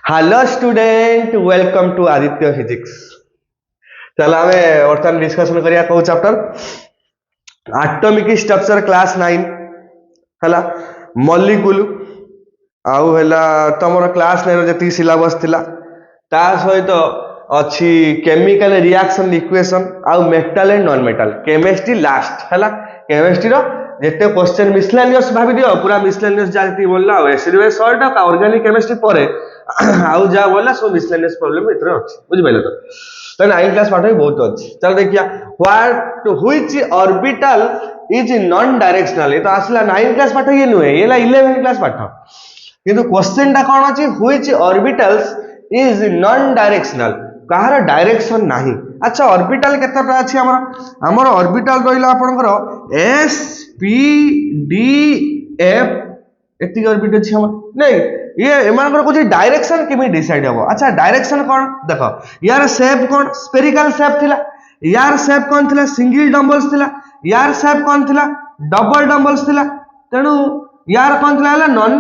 Hello student welcome to Aditya Physics. चलो आम बर्तमान डिस्कशन करिया को चैप्टर एटॉमिक स्ट्रक्चर क्लास 9 हला मॉलिक्यूल आउ हला तमरो क्लास 9 रो जति सिलेबस थिला ता सहित अच्छी केमिकल रिएक्शन इक्वेशन आउ metal and non metal chemistry last हला केमिस्ट्री रो जेते क्वेश्चन मिसलेनियस भाबी दियो पूरा मिसलेनियस जाति बोलला एसिड बेस सॉल्ट का ऑर्गेनिक केमिस्ट्री परे आउ जा बोला सो मिसलेनियस प्रॉब्लम इतरे अछि बुझि पाइलो तो 9 क्लास पाठ भी बहुत अछि। चल देखिया what which orbital is non directional ये तो आसला 9 क्लास पाठ ये नुहे ये ला 11 क्लास पाठ किंतु क्वेश्चन टा कोन अछि which orbitals is non directional Kahar direction नाही। अच्छा ऑर्बिटल केतेटा अछि हमर ऑर्बिटल रहिला आपनकर एस पी डी एफ एति ऑर्बिटल अछि हमर नहीं ये एमानकर कुछ डायरेक्शन केमी डिसाइड हबो। अच्छा डायरेक्शन कोन देखो यार शेप कोन स्फेरिकल शेप थिला यार शेप कोन थिला सिंगल डम्बल्स थिला यार शेप कोन थिला डबल डम्बल्स थिला तेनु यार कोन थिला नॉन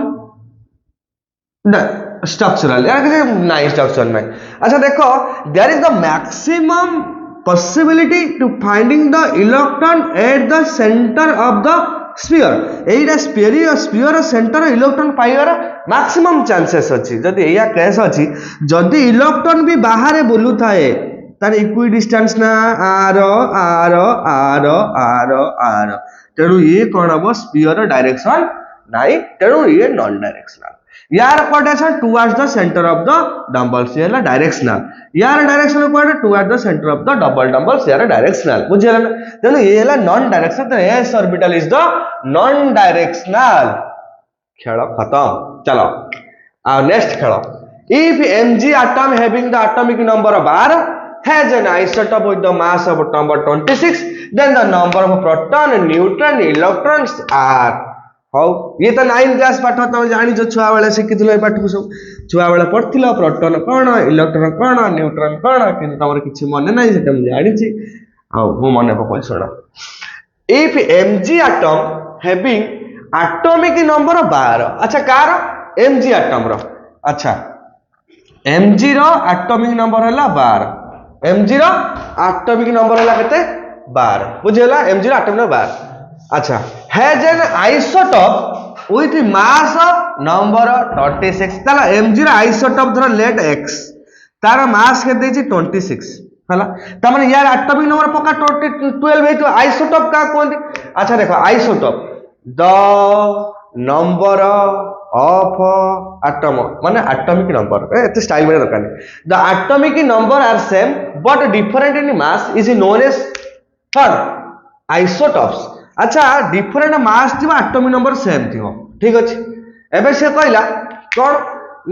स्ट्रक्चरल यार किसी नाइन स्ट्रक्चर नहीं। अच्छा देखो there is the maximum possibility to finding the electron at the center of the sphere एटा स्फीयर सेंटर इलेक्ट्रॉन पाइबार मैक्सिमम चांसेस अछि जदि एया केस अछि जदि इलेक्ट्रॉन भी बाहर बुलु थाए तार इक्वी डिस्टेंस ना आर आर आर आर आर तेणु ये कोन हबो स्फीयर डायरेक्शन नाही तेणु ये नॉन डायरेक्शनल यार कोटेशन towards the centre of the dumbbells ये ला डायरेक्शनल यार डायरेक्शन कोड towards the centre of the double dumbbells यार डायरेक्शनल बुझियला ना तेणु ये ला नॉन डायरेक्शनल तो S orbital is the non directional खेल खत्म। चलो आ नेक्स्ट खेल if mg atom having the atomic number of r has an isotope with the mass of number 26 then the number of proton neutron electrons are हौ ये तो 9 class पाठ तुम जानी जो छुआ बेले शिखिथिलो ए पाठ को सब छुआ बेले पढ़थिलो प्रोटॉन कोन इलेक्ट्रॉन कोन न्यूट्रॉन कोन किंतु तमर किछि मने नै सेटा हम जानि छी आ मो मने पकल सुनो if mg atom having atomic number 12 अच्छा कार mg atom रो अच्छा mg रो एटॉमिक नंबर हला 12 mg रो एटॉमिक नंबर हला केते 12 बुझेला mg रो एटॉमिक नंबर 12 अच्छा has an isotope with mass number 26 ताला mg रा आइसोटोप धर लेट x तार मास के देछि 26 हला त माने यार एटॉमिक नंबर पक्का 12 है तो आइसोटोप का कोन अच्छा देखो isotope the number of atom माने एटॉमिक नंबर एते स्टाइल में दरकार नहीं the atomic number are same but different in mass is known as what isotopes. अच्छा डिफरेंट मास थी एटॉमिक नंबर सेम थी ठीक अच्छे एबे से कहला कौन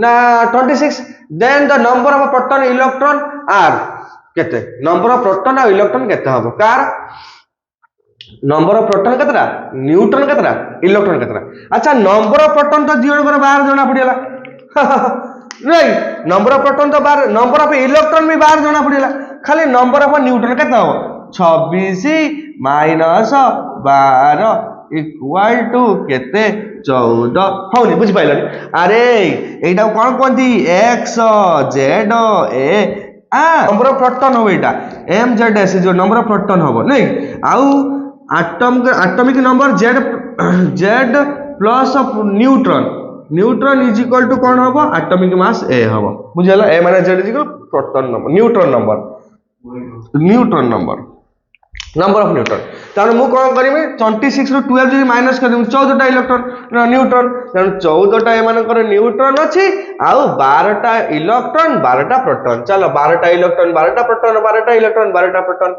ना 26 then the number of proton electron are केते नंबर ऑफ प्रोटॉन और इलेक्ट्रॉन केते हबो कार नंबर ऑफ प्रोटॉन केतरा न्यूट्रॉन केतरा इलेक्ट्रॉन केतरा। अच्छा नंबर ऑफ प्रोटॉन तो जीवन कर बाहर जाना पड़ियाला नहीं नंबर ऑफ प्रोटॉन तो बाहर नंबर ऑफ इलेक्ट्रॉन भी बाहर जाना पड़ियाला खाली नंबर ऑफ न्यूट्रॉन केते हबो 26 माइनस 12 इक्वल टू केते 14 होनी बुझ पाइलनी अरे एटा कोन कोंती x z a number of proton हो एटा m z s जो नंबर ऑफ प्रोटॉन हो नहीं आउ atomic number z plus of neutron is equal to कोन होबो एटॉमिक मास a होबो बुझला a माने z is equal proton number neutron number of neutron तार मु कोन करबे 26 रो 12 जदी माइनस कर 14 टा इलेक्ट्रॉन न्यूट्रॉन तार 14 टा एमान कर न्यूट्रॉन अछि आउ 12 टा इलेक्ट्रॉन 12 टा प्रोटॉन चलो 12 टा इलेक्ट्रॉन 12 टा प्रोटॉन 12 टा इलेक्ट्रॉन 12 टा प्रोटॉन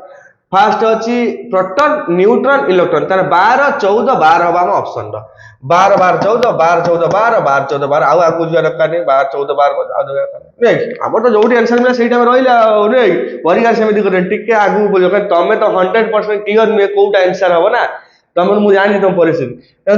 फर्स्ट अछि प्रोटॉन न्यूट्रॉन इलेक्ट्रॉन तार 12 14 12 होबा हम ऑप्शन रो 12 12 14 12 14 12 12 14 12 आउ आगु जो दरकार नहीं 12 14 12 को आउ नहीं हमर तो जोडी आंसर मिला सेटा में रहिला नहीं परीक्षा समिति करे टिके आगु बोलो कि तमे तो 100% क्लियर में कोउटा आंसर हो ना तमन मु जानि तुम परिस्थिति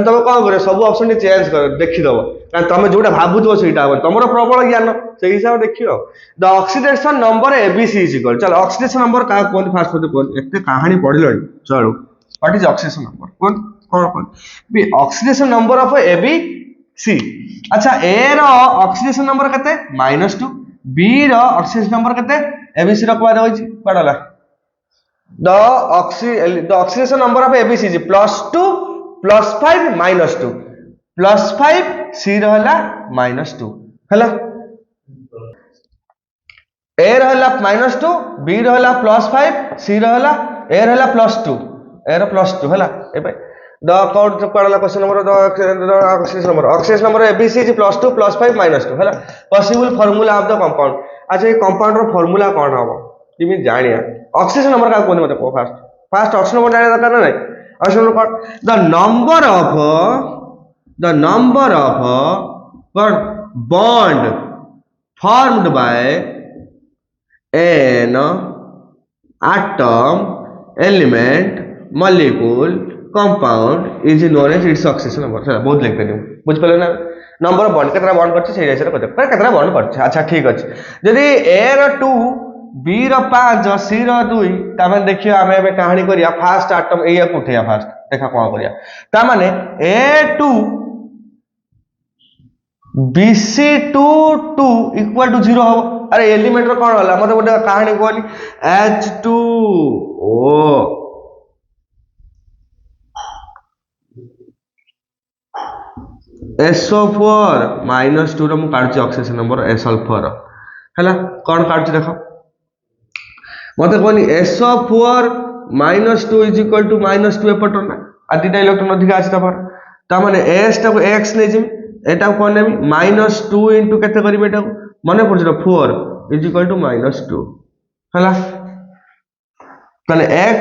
तमे कोन करे सब ऑप्शन चेंज कर देखि दबो कारण तमे जोटा भाबुतो सेटा हो तमरो प्रबल ज्ञान से हिसाब देखियो the oxidation number ABC is equal चल ऑक्सीडेशन नंबर का कोन फास्ट होते कोन एते कहानी पढिलଣି चलो व्हाट इज ऑक्सीडेशन नंबर कोन B oxidation number of AB C. अच्छा ए रो ऑक्सीडेशन नंबर केते -2, बी रो ऑक्सीडेशन नंबर केते एबीसी रो क्वाड होई पडला the oxidation number of ABC is +2 +5 -2 +5 C रो हला -2 हला ए रो हला -2 बी रो हला +5 सी रो हला ए रो हला +2 ए रो +2 हला ए भाई the account पढ़ला question number the oxidation number ABC is +2 +5 -2 है possible formula of the compound। अच्छा ये compound रो formula कौन हबो किमि जानिया oxidation number का कोन मते को first oxidation number जाने दरकार नहीं oxidation number the number of bond formed by an atom element molecule compound is known as its oxidation number। चला बहुत लिख देनी बुझ पले ना नंबर ऑफ बॉन्ड केतना बॉन्ड करछ सेही हिसाब से कहते पर केतना बॉन्ड करछ। अच्छा ठीक अछि यदि ए रो 2 बी रो 5 सी रो 2 त माने देखियो हमें एबे कहानी करिया फर्स्ट एटम एया उठिया फर्स्ट देखा कोन करिया त माने A2 BC22 इक्वल टू 0 हो। अरे एलिमेंट रो कोन होला मते गोटे कहानी कोनी H2O SO4 -2 रो मु काढछि ऑक्सीडेशन नंबर सल्फर हैला कोन काढछि देखो मते कोनी SO4 -2 इज इक्वल टू -2 एपटर ना आ दिटा इलेक्ट्रॉन अधिक आछि तपर त माने S टा को x नै जिम एटा कोन नेमी -2 इनटू केते करिवे एटा मने पड़छ 4 इज इक्वल टू -2 हैला तने x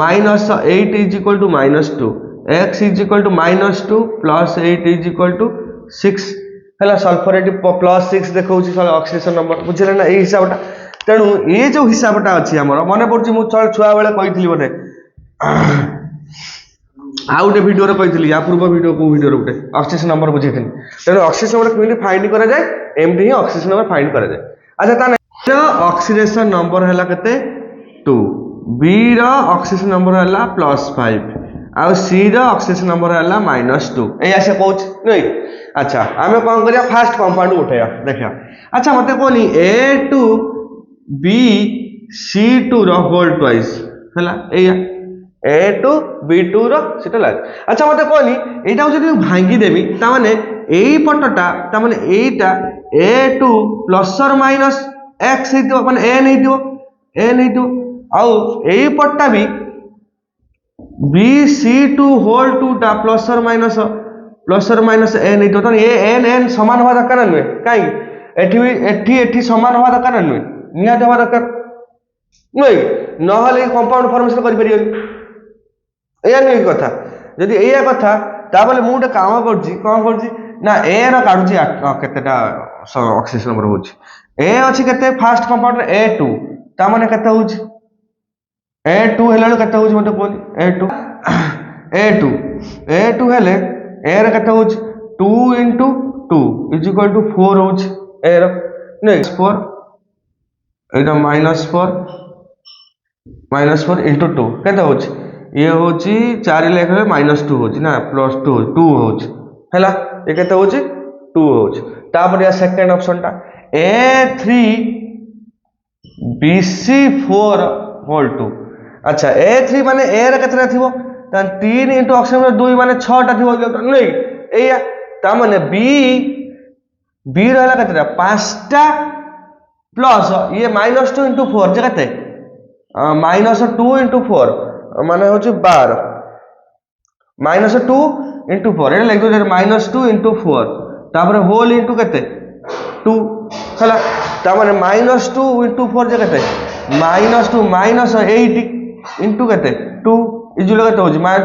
-8 is equal to -2 x is equal to -2 plus 8 is equal to 6 हैला सल्फरेट +6 देखौछि ऑक्सीडेशन नंबर बुझले ना ए हिसाबटा तेनु ए जो हिसाबटा अछि हमर मने पड़छि मु चल छुआ बेले कहितली बोले आउटे वीडियो रे कहितली या पूर्व वीडियो को वीडियो रे उठे ऑक्सीडेशन नंबर बुझेथिन तेनु ऑक्सीडेशन नंबर केमिति फाइंड करा जाय एमडी ही ऑक्सीडेशन नंबर फाइंड करा जाय। अच्छा ताने ऑक्सीडेशन नंबर हैला केते 2 बी रो ऑक्सीडेशन नंबर हैला +5 आ सी रो ऑक्सीडेशन नंबर हैला -2 ए ऐसे कहूछ नहीं। अच्छा हमें कोन करिया फर्स्ट कंपाउंड उठाया देखिया अच्छा मते कोनी A2 BC2 रो होल ट्वाइस हैला एया A2 B2 रो सेटा लाग। अच्छा मते कोनी एटा जदी भांगी देबी ता माने एई पटटा ता माने एटा A2 प्लस और माइनस x हेतो माने n हेतो आ एई पटटा भी BC2 होल 2 टा प्लस और माइनस n हेतो त ए n समान होवा दरकार नय काई एठी समान होवा दरकार नय निया होवा दरकार नय न हले कंपाउंड फॉर्मेशन करि परियो एया नहीं कथा यदि एया कथा ता बोले मु काम करछि ना ए रो काढुछि केतेटा ऑक्सीडेशन नंबर होछि ए अछि केते फर्स्ट कंपाउंड A2 ता माने केते होछि A2 हेलालो केते होछि मते कोन A2 हेले ए रो केते होछि 2 into 2 is equal to 4 होछि ए रो नेक्स्ट 4 एटा -4 into 2 केते होछि ये होची 4 लेख में -2 होची ना +2 2 होची हैला ये केते होची 2 होची तापर या सेकंड ऑप्शन टा A3 BC4 होल 2। अच्छा A3 माने A रे केतरा थिबो त 3 into ऑक्सीजन 2 माने 6 टा थिबो नहीं एया ता माने B रहला केतरा 5 टा प्लस ये -2 into 4 जे केते -2 into 4 माने होची 12 -2 into 4 ए लिख दो -2 into 4 तापर होल into केते 2 हला ता माने -2 into 4 जे केते -2 -8 into केते 2 इजुल केते होची -5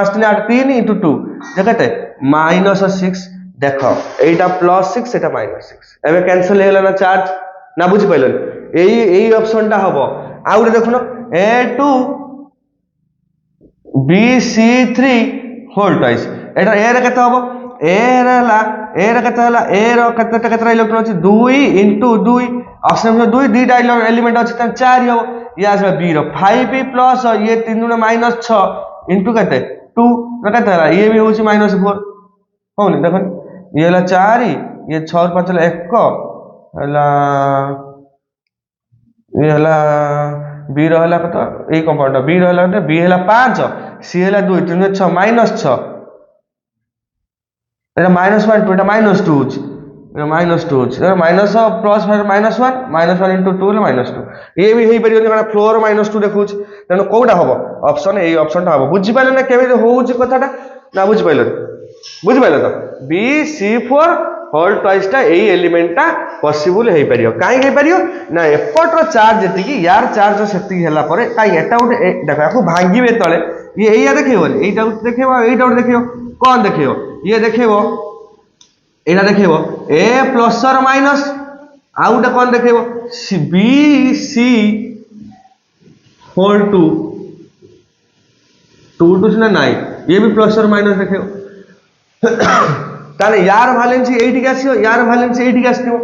3 8 3 into 2 जे केते -6 देखो एटा +6 एटा -6 एबे कैंसिल हेला ना चार्ज ना बुझी पाइलन एई ऑप्शन टा हबो आउरे देखुनो A2 BC3 होल ट्वाइस एटा ए रे केते हबो ए रे केते इलेक्ट्रॉन अछि 2 into 2 ऑक्सीजन 2 दीटा एलिमेंट अछि त 4 हबो या आसे बी रो 5 प्लस ये 3 गुना -6 into केते 2 केते हला ये भी होछि -4 होनी देखन ये हला 4 ये 6 और 5 हला 1 हला ये हला बी रहला कत ए कंपाउंड बी रहला बी हला 5 सी हला 2 3 6 -6 এটা -1 2 এটা -2 হচ্ছে এটা -2 হচ্ছে এটা মাইনাস প্লস -1 ইনটু 2 হলে -2 এই ବି ହେଇ परियो কারণ ফ্লোর -2 দেখুଛି তেଣୁ কোউটা হবো অপশন এই অপশনটা হবো বুঝি পাইলে না কেবে হোଉଛି কথাটা না বুঝি পাইলে তো BC4 হোল টুইসটা এই এলিমেন্টটা পসিবল হেই পারিयो কাই হেই পারিयो না এপটর চার্জ যেতিকি ইয়ার চার্জ সেতিকি হেলা পরে কাই এটা উঠে দেখো আকু ভাঙ্গিবে তলে ये এইয়া দেখিও এইটা উঠে দেখিও এইটা উঠে দেখিও কোন দেখিও ये দেখিও এটা দেখিব a প্লস অর মাইনাস আউটা কোন দেখিব BC होल 2 2 সিনা নাই ये भी प्लस और माइनस দেখিব তাহলে यार ভ্যালেন্সি এইটিকে আসিও यार ভ্যালেন্সি এইটিকে আসিও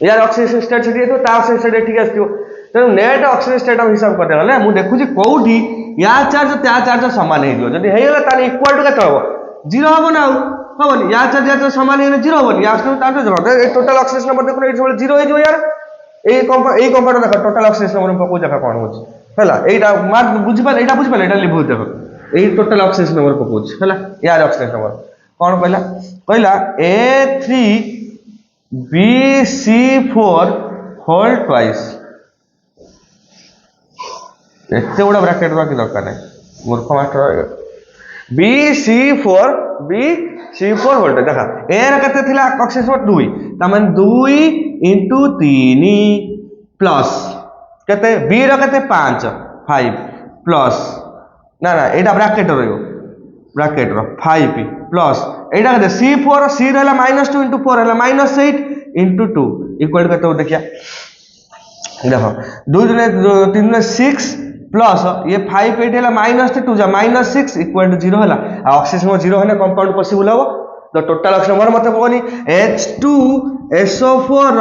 यार অক্সিডেশন স্টেট সেটি তো তা অক্সিডেশন স্টেট এইটিকে আসিও তেଣୁ নেট অক্সিডেশন স্টেট আমি হিসাব করতে গলে মু দেখুছি কোউটি या चार्ज ता चार्ज समान हे जो जदी हेला ताने इक्वल टू केते हो 0 हो ना हबनी या चार्ज समान हे 0 हबनी या तार जो टोटल ऑक्सीजन नंबर देखो एट 0 हे जो यार এই কম্পাউন্ড দেখো টোটাল অক্সিজেন নম্বর পকো জায়গা কোন হচ্ছে হেলা এইটা মার্ক বুঝি পালে এটা লিখু দেখো এই টোটাল অক্সিজেন নম্বর পকোছ হেলা ইয়ার অক্সিজেন নম্বর কোন কইলা A3BC4 হোল টুইস এতে বড় ব্র্যাকেট বাকি দরকার নাই মূর্খ মাস্টার BC4 হোল দেখা এর কত থিলা অক্সিজেন 2 তার মানে 2 into 3 প্লাস কতে বি র কতে 5 প্লাস না না এটা ব্র্যাকেট রইব ব্র্যাকেট র 5 প্লাস এটা কতে C4 C रहला -2 into 4 रहला -8 into 2 इक्वल कते देखिया देखो 2 3 6 प्लस ये 5 8 है -2 जा -6 इक्वल टू 0 है ऑक्सीजन 0 है कंपाउंड पॉसिबल हो तो टोटल ऑक्सीजन नंबर मत कहनी H2SO4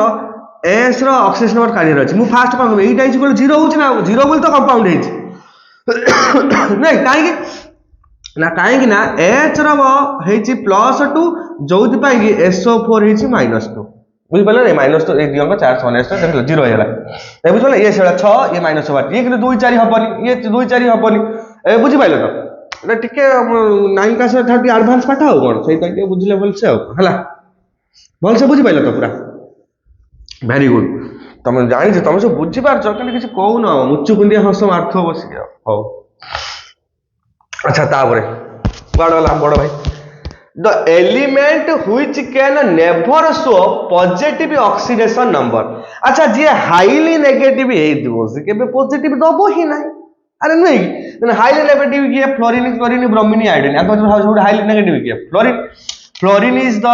S रो ऑक्सीजन नंबर काढी रहछि मु फास्ट कहब एटा इज इक्वल 0 होछि ना 0 बोल तो कंपाउंड है नहीं काहे कि ना H रो हेछि +2 जोथि पाई कि SO4 हेछि -2 बुझ पाले रे -2 एक दियंक 4 समान देख 0 हे गला ए बुझ पाले ये 6 ये -8 ये कि 2 4 हबनी ये 2 4 हबनी ए बुझ पाइलो तो एटा टिके 9 क्लास 30 एडवांस पाठ हो कोन सही तके बुझले बोल से हला बोल से बुझ पाइलो तो पूरा वेरी गुड तुम जानि जे तुम सब बुझ पार छ कि किछ कहू न मुच्चु कुंडिया हस मारथो बसी हो अच्छा तापरे बड़ भाई the element which can never show positive oxidation number अच्छा जे हाईली नेगेटिव हे दिबो से केबे पॉजिटिव दबो ही नाही अरे नहीं कि हाईली नेगेटिव की फ्लोरीन ब्रोमीन आयोडीन अगर जो हाईली नेगेटिव की fluorine is the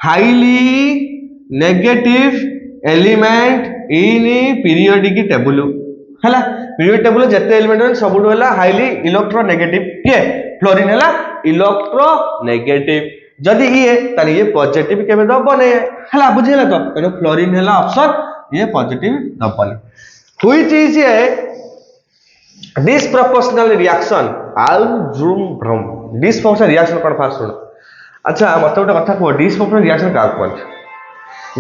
highly negative element in periodic table हला पीरियोडिक टेबल जते एलिमेंट सबुठ हला हाईली इलेक्ट्रोनेगेटिव के फ्लोरीन हला इलेक्ट्रोनेगेटिव जदि ये ताले ये पॉजिटिव केबे दबने हला बुझिला तो तेनो फ्लोरीन हला ऑप्शन ये पॉजिटिव दबने which is a disproportional reaction आल्ब्रूम डिसप्रोपोर्शनल रिएक्शन कोन फास्ट सुन अच्छा मत गोटे कथा को डिसप्रोपोर्शनल रिएक्शन का कोन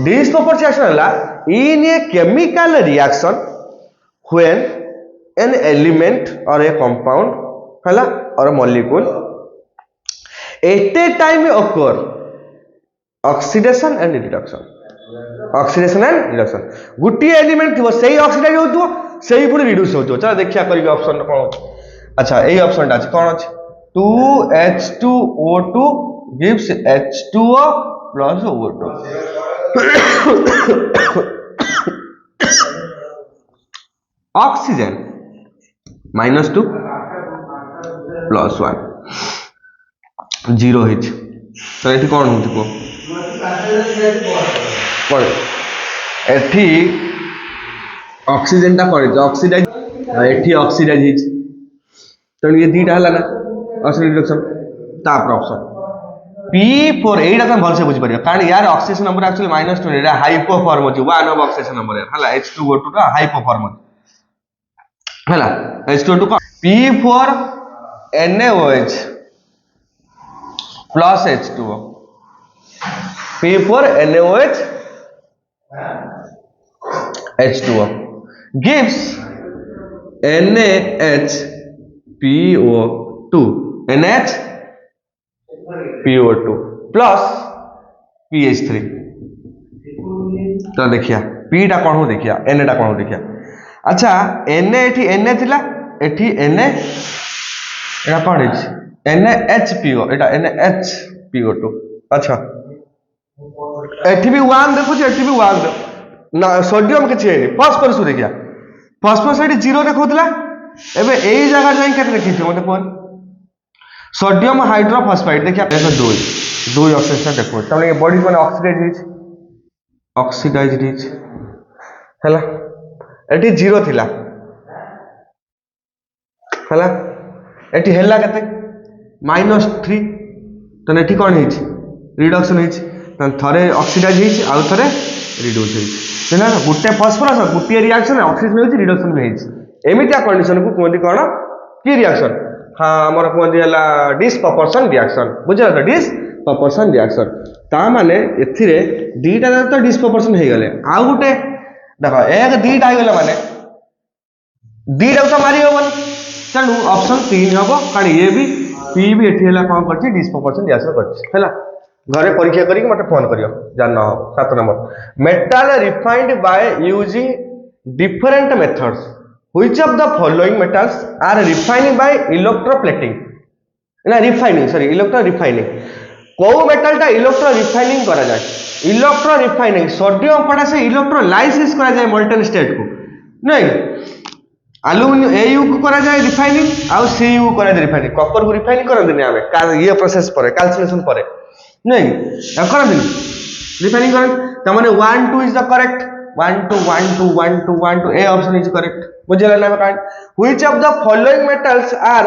डिसप्रोपोर्शनल रिएक्शन हला in a chemical reaction when an element or a compound हला or molecule at a time occur oxidation and reduction गुटी एलिमेंट थी सही ऑक्सीडाइज होतो सही पुनी रिड्यूस होतो चलो देखिया करिके ऑप्शन कोन अच्छा एई ऑप्शन ता अछि कोन अछि 2H2O2 gives H2O plus O2 oxygen -2 +1 0 hitch तो एठी कोन होती को कोन एठी ऑक्सीजन ता करे ऑक्सीडाइज एठी ऑक्सीडाइज हिच तो ये दीटा हला ना ऑक्सीजन रिडक्शन ता ऑप्शन P4 एटा त भल से बुझ परियो कारण यार ऑक्सीजन नंबर एक्चुअली -2 एटा हाइपोफॉर्म होची 1 ऑफ ऑक्सीजन नंबर हला H2O2 ता हाइपोफॉर्म हला H2O2 P4 NaOH plus H2O. P for NaOH H2O gives NaHPO2 NaHPO2 plus PH3. तो देखिया P टा कौन हो देखिया Na टा कौन हो देखिया अच्छा Na एठी Na थिला एठी Na एटा कौन है NaHPO एटा NaHPO2 अच्छा एठी भी 1 देखो एठी भी 1 ना सोडियम किछि हेनी फास्फोरस देखिया फास्फोरस एठी 0 देखौतला एबे एई जगह जाई केते देखिछ मते कोन सोडियम हाइड्रोफॉस्फाइड देखिया देखो दो ऑक्सीजन देखो तने बॉडी कोन ऑक्सीडाइज्ड हैला एठी 0 थिला हैला एठी हैला केते -3 तने एठी कोन हेछि रिडक्शन हेछि तने थरे ऑक्सीडाइज हेछि आ थरे रिड्यूस हेछि हैला गुटे फास्फोरस गुटे रिएक्शन ऑक्सीजन हेछि रिडक्शन भी हेछि एमितिया कंडीशन को कोंदी कोन की रिएक्शन हां हमर कोंदी हला डिस्प्रपोर्शन रिएक्शन बुझला तो डिस्प्रपोर्शन रिएक्शन ता माने एथिरे दीटा तो डिस्प्रपोर्शन हे गले आ गुटे देखो एक दीटा हे गले माने दीटा तो मारी होबन चलू ऑप्शन 3 हबो कारण ये भी पी भी एठी हला कोन करछि डिस्प्रपोर्शन रिएक्शन करछि हैला घरे परीक्षा करी मते फोन करियो जानना हो 7 number metal refined by using different methods which of the following metals are refined by electroplating ना रिफाइनिंग सॉरी इलेक्ट्रो रिफाइनिंग को मेटल टा इलेक्ट्रो रिफाइनिंग करा जाय electro refining sodium potassium electrolysis करा जाय मोल्टन स्टेट को नहीं एल्युमिनियम Au को करा जाय रिफाइनिंग आ Cu को करा जाय रिफाइनिंग कॉपर को रिफाइनिंग करन दिने आमे ये प्रोसेस पर कैल्कुलेशन पर नहीं करन दिन रिफाइनिंग करन त माने 1 2 is the correct 1 2 1 2 1 2 1 2 A option is correct बुझला ना काइन which of the following metals are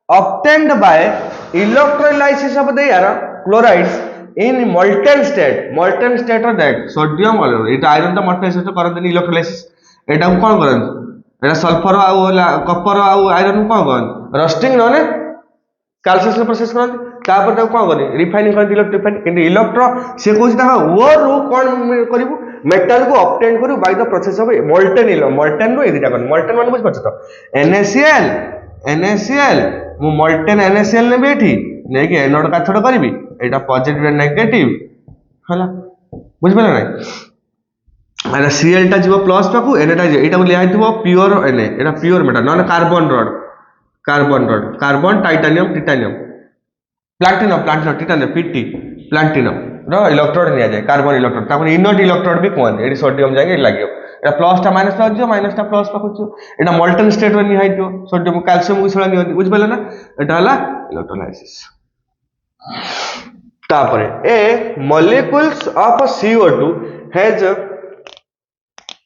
obtained by electrolysis of their chlorides in molten state of that sodium it iron the molten state करन दिन electrolysis एटा को कोन करन एटा सल्फर आ कॉपर आ आयरन को कोन रस्टिंग नने कैल्कुलेशन प्रोसेस करन तापर त कोन करन रिफाइनिंग करन इलेक्ट्रो इलेक्ट्रो से कोछि ता वो रो कोन करिवु मेटल को ऑब्टेन करू by the process of molten रो एदिटा करन मोल्टन मान बुझ परछ तो NaCl मु मोल्टन NaCl ने बेठी ने कि एनोड काथड करबी एटा पॉजिटिव एंड नेगेटिव हला बुझ पले नै अरे Cl टा जीव प्लस पाकू एटा एटा को लिया हितबो प्योर Na एटा प्योर मेटल न carbon rod carbon titanium platinum titanium Pt platinum रो इलेक्ट्रोड निया जाय कार्बन इलेक्ट्रोड तापर इनर्ट इलेक्ट्रोड भी कोन एडी सोडियम जाय लागियो एटा प्लस टा माइनस टा जो माइनस टा प्लस पाकुछु एटा मोल्टन स्टेट रे निया हितो सोडियम कैल्शियम को छला नियो बुझ पले ना एटा हला इलेक्ट्रोलाइसिस तापर A molecules of CO2 has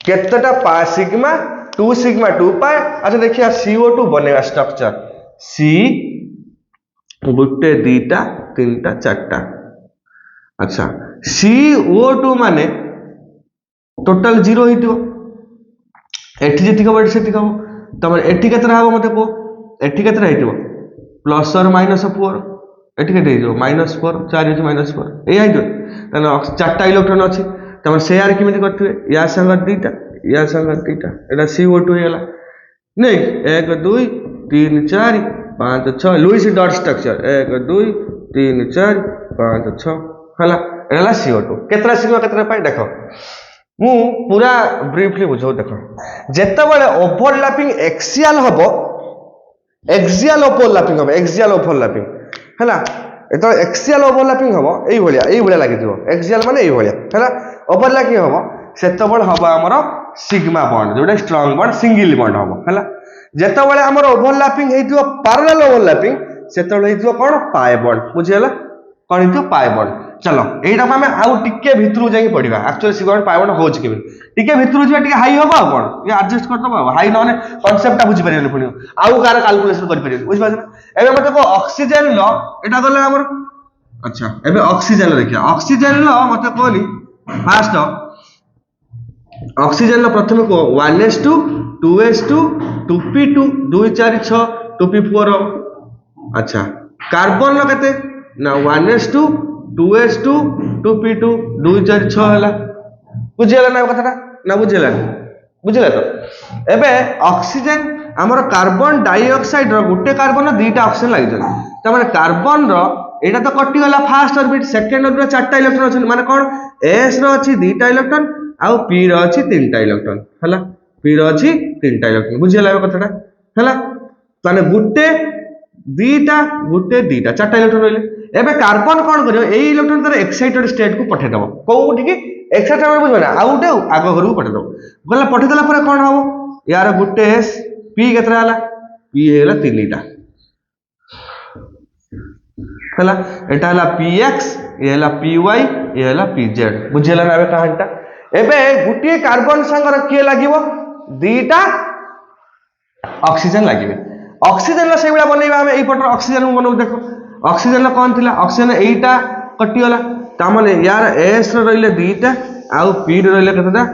केतटा पा सिग्मा 2 सिग्मा 2 पाए अच्छा देखिया CO2 बनेगा स्ट्रक्चर C गुटे दीटा तीनटा चारटा अच्छा CO2 माने टोटल 0 हितो एठी जेति को बड सेति को तमन एठी केतरा हबो मते को एठी केतरा हितो प्लस और माइनस 4 एठी केते हितो -4 4 हितो -4 ए हितो तने चारटा इलेक्ट्रॉन अछि तमन शेयर किमिति करथिबे या संग दीटा एटा CO2 हेला नहीं 1 2 3 4 5 6 लुईस डॉट स्ट्रक्चर 1 2 3 4 5 6 हला एला CO2 केतरा सिग्मा केतरा पाई देखो मु पूरा ब्रीफली बुझो देखो जेते बेले ओवरलैपिंग एक्सियल ओवरलैपिंग हला एतो एक्सियल ओवरलैपिंग हबो एई भलिया लागि दियो एक्सियल माने एई भलिया हला ओवरलैपिंग हबो सेते बेले हबो हमर सिग्मा बॉन्ड जोटा स्ट्रांग बॉन्ड सिंगल बॉन्ड हबो हला जेते बेले हमर ओवरलैपिंग हेतियो पैरेलल ओवरलैपिंग सेते बेले हेतियो कोन पाई बॉन्ड बुझियला कोन हेतियो पाई बॉन्ड चलो एटा हमें आउ टिके भितरु जाई पडिबा एक्चुअली सिग्मा पाई बॉन्ड होछ केबे टिके भितरु जिबा टिके हाई होबा कोन ये एडजस्ट कर दबा हाई नने कांसेप्ट बुझि परियन पुनी आउ कार कैलकुलेशन कर परियन बुझ पाछ एबे मते को ऑक्सीजन लो एटा गले हमर अच्छा एबे ऑक्सीजन देखिया ऑक्सीजन लो मते कोली फास्ट ऑक्सीजन लो प्रथम को 1s2 2s2 2p2 2 4 6 2p4 अच्छा कार्बन लो केते ना 1s2 2s2 2p2 2 4 6 है बुझीगला ना कथा ना बुझीगला बुझिला तो एबे ऑक्सीजन हमर कार्बन डाइऑक्साइड रो गुटे कार्बन दुईटा ऑक्सीजन लागि जन त माने कार्बन रो एटा तो कटि गला फर्स्ट ऑर्बिट सेकंड ऑर्बिट चारटा इलेक्ट्रॉन अछि माने कोन s रो अछि दुईटा इलेक्ट्रॉन आउ p रो अछि तीनटा इलेक्ट्रॉन हला p रो अछि तीनटा इलेक्ट्रॉन बुझिला कथाटा हला माने गुटे चारटा इलेक्ट्रॉन रहले एबे कार्बन कोन करियो एई इलेक्ट्रॉन तर एक्साइटेड स्टेट को पठे दबो कोउठी कि एक्साइटेड बुझबो ना आउ गुटे आगो घर को पठे दबो गला पठे दला पर कोन हबो यार गुटे s p केतरा हला p हेला तीनटा हला एटा हला px ये हला py ये हला pz बुझिला ना एबे कहानटा एबे गुटे कार्बन संगर के लागिवो दुईटा ऑक्सीजन लागिवे ऑक्सीजन ला सेबला बनेबा हम एई पटर ऑक्सीजन बनौ देखो ऑक्सीजन ला कोन थिला ऑक्सीजन एईटा कटि गला ता माने यार s रो रहले दुईटा आउ p रो रहले केतटा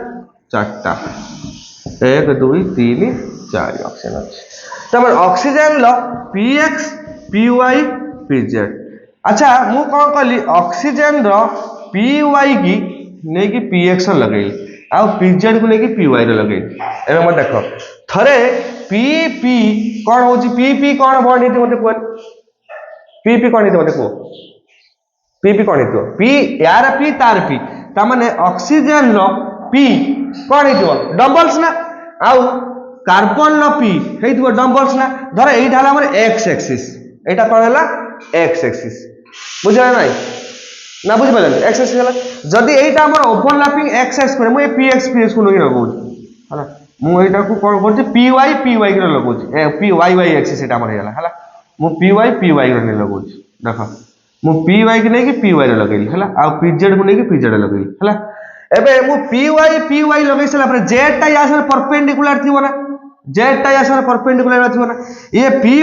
चारटा 1 2 3 4 ऑक्सीजन अछि ता माने ऑक्सीजन ला px py pz अच्छा मु कोन कहली ऑक्सीजन रो py की नै कि px रो लगेली आउ pz को नै कि py रो लगेली एबे म देखो थरे pp कोन होची pp कोन बॉन्ड हेती मते कोन pp कोन हेती मते को pp कोन हेतो p यार p तार p ता माने ऑक्सीजन लो p कोन हेतो डबल्स ना आउ कार्बन लो p हेतो डबल्स ना धर एइटा हला हमर x एक्सिस एटा कोन हला x एक्सिस बुझला नै ना बुझ पालन x एक्सिस हला जदी एइटा हमर ओवरलैपिंग x एक्सिस करे मु px को लगे लगौ हला मु एटा को कोन करते py के लगौ ए py एक्सिस एटा हमर हेला हला मु py के ने लगौ देखो मु py के नै कि py रे लगैली हला आ pz को नै कि pz रे लगैली हला एबे मु py लगै सला पर z टा यासर परपेंडिकुलर थिबो ना z टा यासर परपेंडिकुलर थिबो ना ये py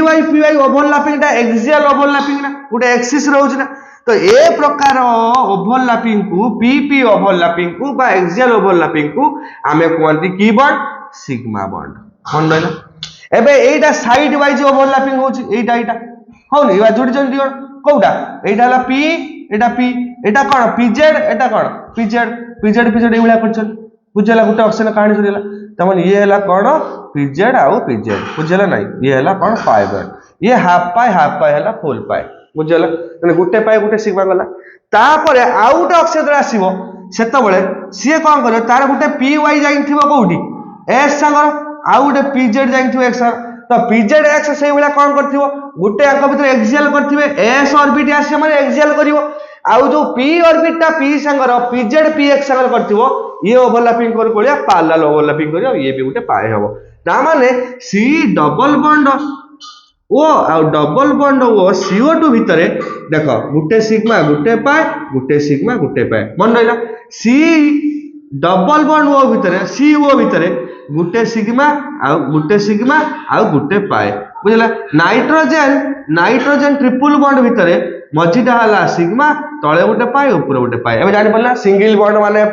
ओवरलैपिंग टा एक्सियल ओवरलैपिंग ना गुटे एक्सिस रहउछ ना तो ए प्रकार ओवरलैपिंग को pp ओवरलैपिंग को बा एक्सियल ओवरलैपिंग को आमे कोनती की बॉन्ड सिग्मा बॉन्ड मन रहला एबे एटा साइड वाइज ओवरलैपिंग होची एटा होनी बा जोडी जोडी दियो कोउडा एटा हला p एटा कोन pz एटा कोन pz एइला करछन बुझला गुटे ऑप्शन कहानी सुनिला त मन ये हला कोन pz आउ pz बुझला नै ये हला कोन फाइबर ये हाफ पाई हला फुल पाई बुझला माने गुटे पाई गुटे सिग्मा गला तापरे आउट ऑक्सीजन आसीबो सेत बळे सी कोन करियो तार गुटे py जाइथिबो कोउडी s संगर आउ गुटे pz जाइथिबो x तो pz x सेई बळे कोन करथिबो गुटे अंक भीतर एक्सियल करथिबे s ऑर्बिट आसे माने एक्सियल करिवो आउ जो p ऑर्बिट ता p संगर pz px संगर करथिबो ये ओवरलैपिंग कर कोलिया पैरेलल ओवरलैपिंग करियो ये भी गुटे पाए हबो ता माने c डबल बॉन्ड ओ आ डबल बॉन्ड ओ CO2 भितरे देखो गुटे सिग्मा गुटे पाए मन रहिला C डबल बॉन्ड ओ भितरे CO भितरे गुटे सिग्मा आ गुटे पाए बुझला नाइट्रोजन ट्रिपल बॉन्ड भितरे मझीटा हला सिग्मा तळे गुटे पाए ऊपर गुटे पाए एबे जानि पड़ला सिंगल बॉन्ड माने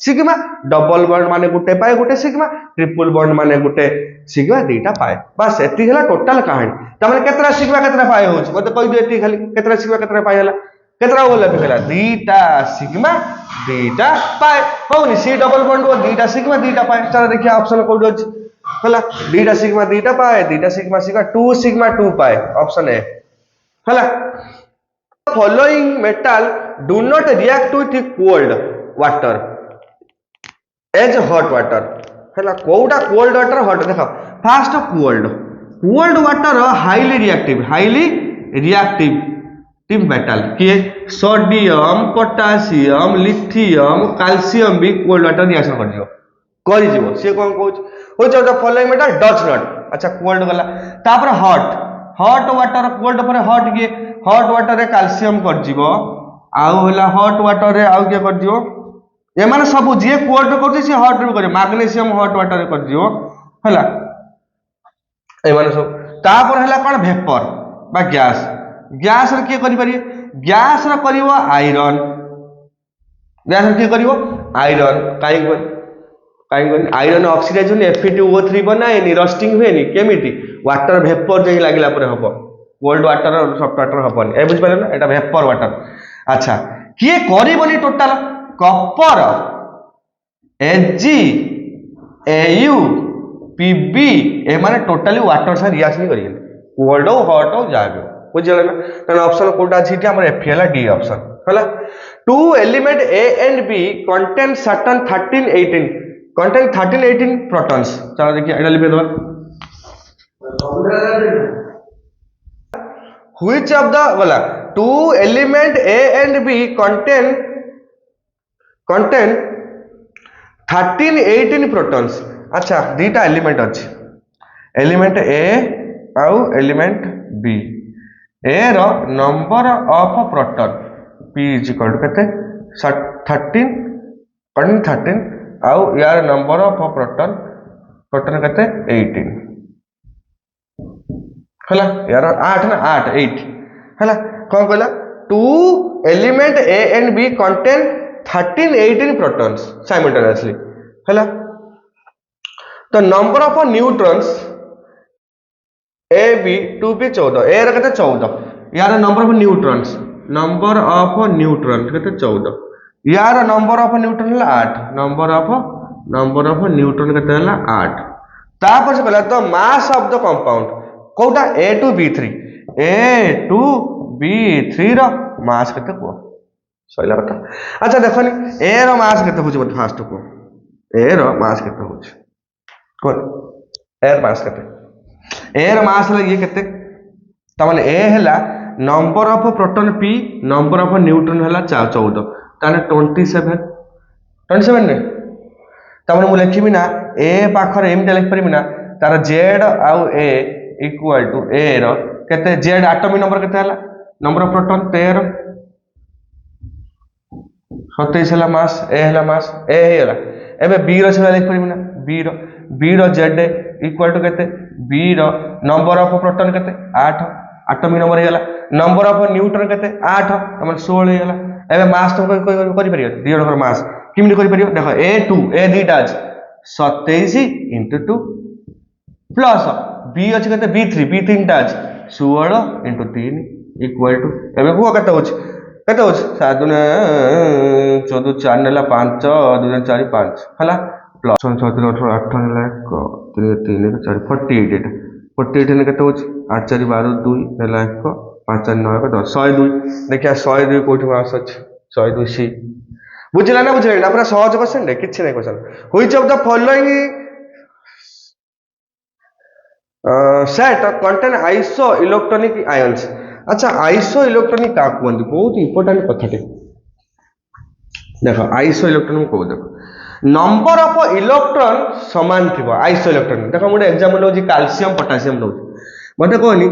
सिग्मा डबल बॉन्ड माने गुटे पाए गुटे सिग्मा ट्रिपल बॉन्ड माने गुटे सिग्मा दुईटा पाए बस एति हला टोटल कहानी त माने केतरा सिग्मा केतरा पाए होछ मते कहि दे एति खाली केतरा सिग्मा केतरा पाए हला केतरा ओवरलैपिंग हला दुईटा सिग्मा दुईटा पाए होनी सी डबल बॉन्ड को दुईटा सिग्मा दुईटा पाए चलो देखिए ऑप्शन कोड अछि हला दुईटा सिग्मा दुईटा पाए दुईटा सिग्मा 2 सिग्मा 2 पाए ऑप्शन ए हला following metal do not react with cold water as hot water हला कोउडा कोल्ड वाटर हॉट देखो first cold water highly reactive metal किए सोडियम पोटासियम लिथियम कैल्शियम भी कोल्ड वाटर रिएक्शन कर जीवो से कोन कहूच हो जो फॉलोइंग मेटल डज नॉट अच्छा कोल्ड गला तापर हॉट वाटर कोल्ड पर हॉट किए हॉट वाटर रे कैल्शियम कर जीवो आउ होला हॉट वाटर रे आउ के कर जीवो ये माने सब जे कोल्ड करछि से हॉट रे करे मैग्नीशियम हॉट वाटर रे कर जीवो हला ए माने सब तापर हला कोन वेपर बा गैस रे के करि परिए गैस रे करिवो आयरन गैस रे के करिवो आयरन काई आयरन ऑक्सीडाइज होने Fe2O3 बनाए नि रस्टिंग हुए नि केमिति वाटर वेपर जे लागिला पर हबो कोल्ड वाटर और सॉफ्ट वाटर हबनी ए बुझ पारे ना एटा वेपर वाटर अच्छा किए करबनी total copper Hg Au Pb ए माने टोटली वाटर से रिएक्शन करिए कोल्ड हो हॉट हो जाबे बुझले ना तने ऑप्शन कोडा अछि हमर एफ हला डी ऑप्शन हला two element A and B contain certain 13 18 contain 13 18 protons चलो देखिए एटा लिख दो which of the बोला two element A and B contain 13 18 protons अच्छा दीटा एलिमेंट अछि एलिमेंट A आउ एलिमेंट B A रो number of proton P is equal to केते 13 आउ यार नंबर ऑफ प्रोटॉन केते 18 हला यार 8 ना 8 8 हला कोन कहला two element A and B contain 13 18 protons simultaneously हला तो number of neutrons A B 2p 14 A रे केते 14 यार नंबर ऑफ न्यूट्रॉन्स केते 14 यार नंबर ऑफ न्यूट्रॉन हला 8 नंबर ऑफ न्यूट्रॉन केते हला 8 तापर से कहला तो मास ऑफ द कंपाउंड कोटा A to B3 रो मास केते को सइला कथा अच्छा देखनी A रो मास केते होची मत फास्ट को A रो मास केते होची कोन A रो मास केते A रो मास हला ये केते त माने A हला number of proton P number of neutron हला 14 ताने 27 ने त माने मु लिखिबी ना A पाखर एमटा लिख परिबी ना तार Z आउ A इक्वल टू A रो केते Z एटॉमिक नंबर केते हला नंबर ऑफ प्रोटॉन 13 27 हला मास A हला मास A हला एबे B रो से लिख परिबी ना B रो Z इक्वल टू केते B रो नंबर ऑफ प्रोटॉन केते 8 एटॉमिक नंबर हेला नंबर ऑफ न्यूट्रॉन केते 8 हमर 16 हेला एबे मास तो करि परियो दी जणकर मास किमि करि परियो देखो A2 A दीटा अछि 27 * 2 प्लस B अछि केते B3 टा अछि 16 * 3 इक्वल टू एबे को केते होछि 7 ने 14 4 नेला 5 2 4 5 हला प्लस 6 3 18 8 नेला 1 3 3 4 48 48 ने केते होछि 8 4 12 2 नेला 1 5 4 9 10 102 देखिया 102 कोठी मास अछि 102 सी बुझला ना पूरा सहज क्वेश्चन रे किछि नै question which of the following set contain iso electronic ions अच्छा आइसो इलेक्ट्रॉनिक का कहंदी बहुत इंपोर्टेंट कथाटे देखो आइसो इलेक्ट्रॉन को देखो नंबर ऑफ इलेक्ट्रॉन समान थिबो आइसो इलेक्ट्रॉन देखो मोटे एग्जांपल होजी कैल्शियम पोटेशियम लो मते कहनी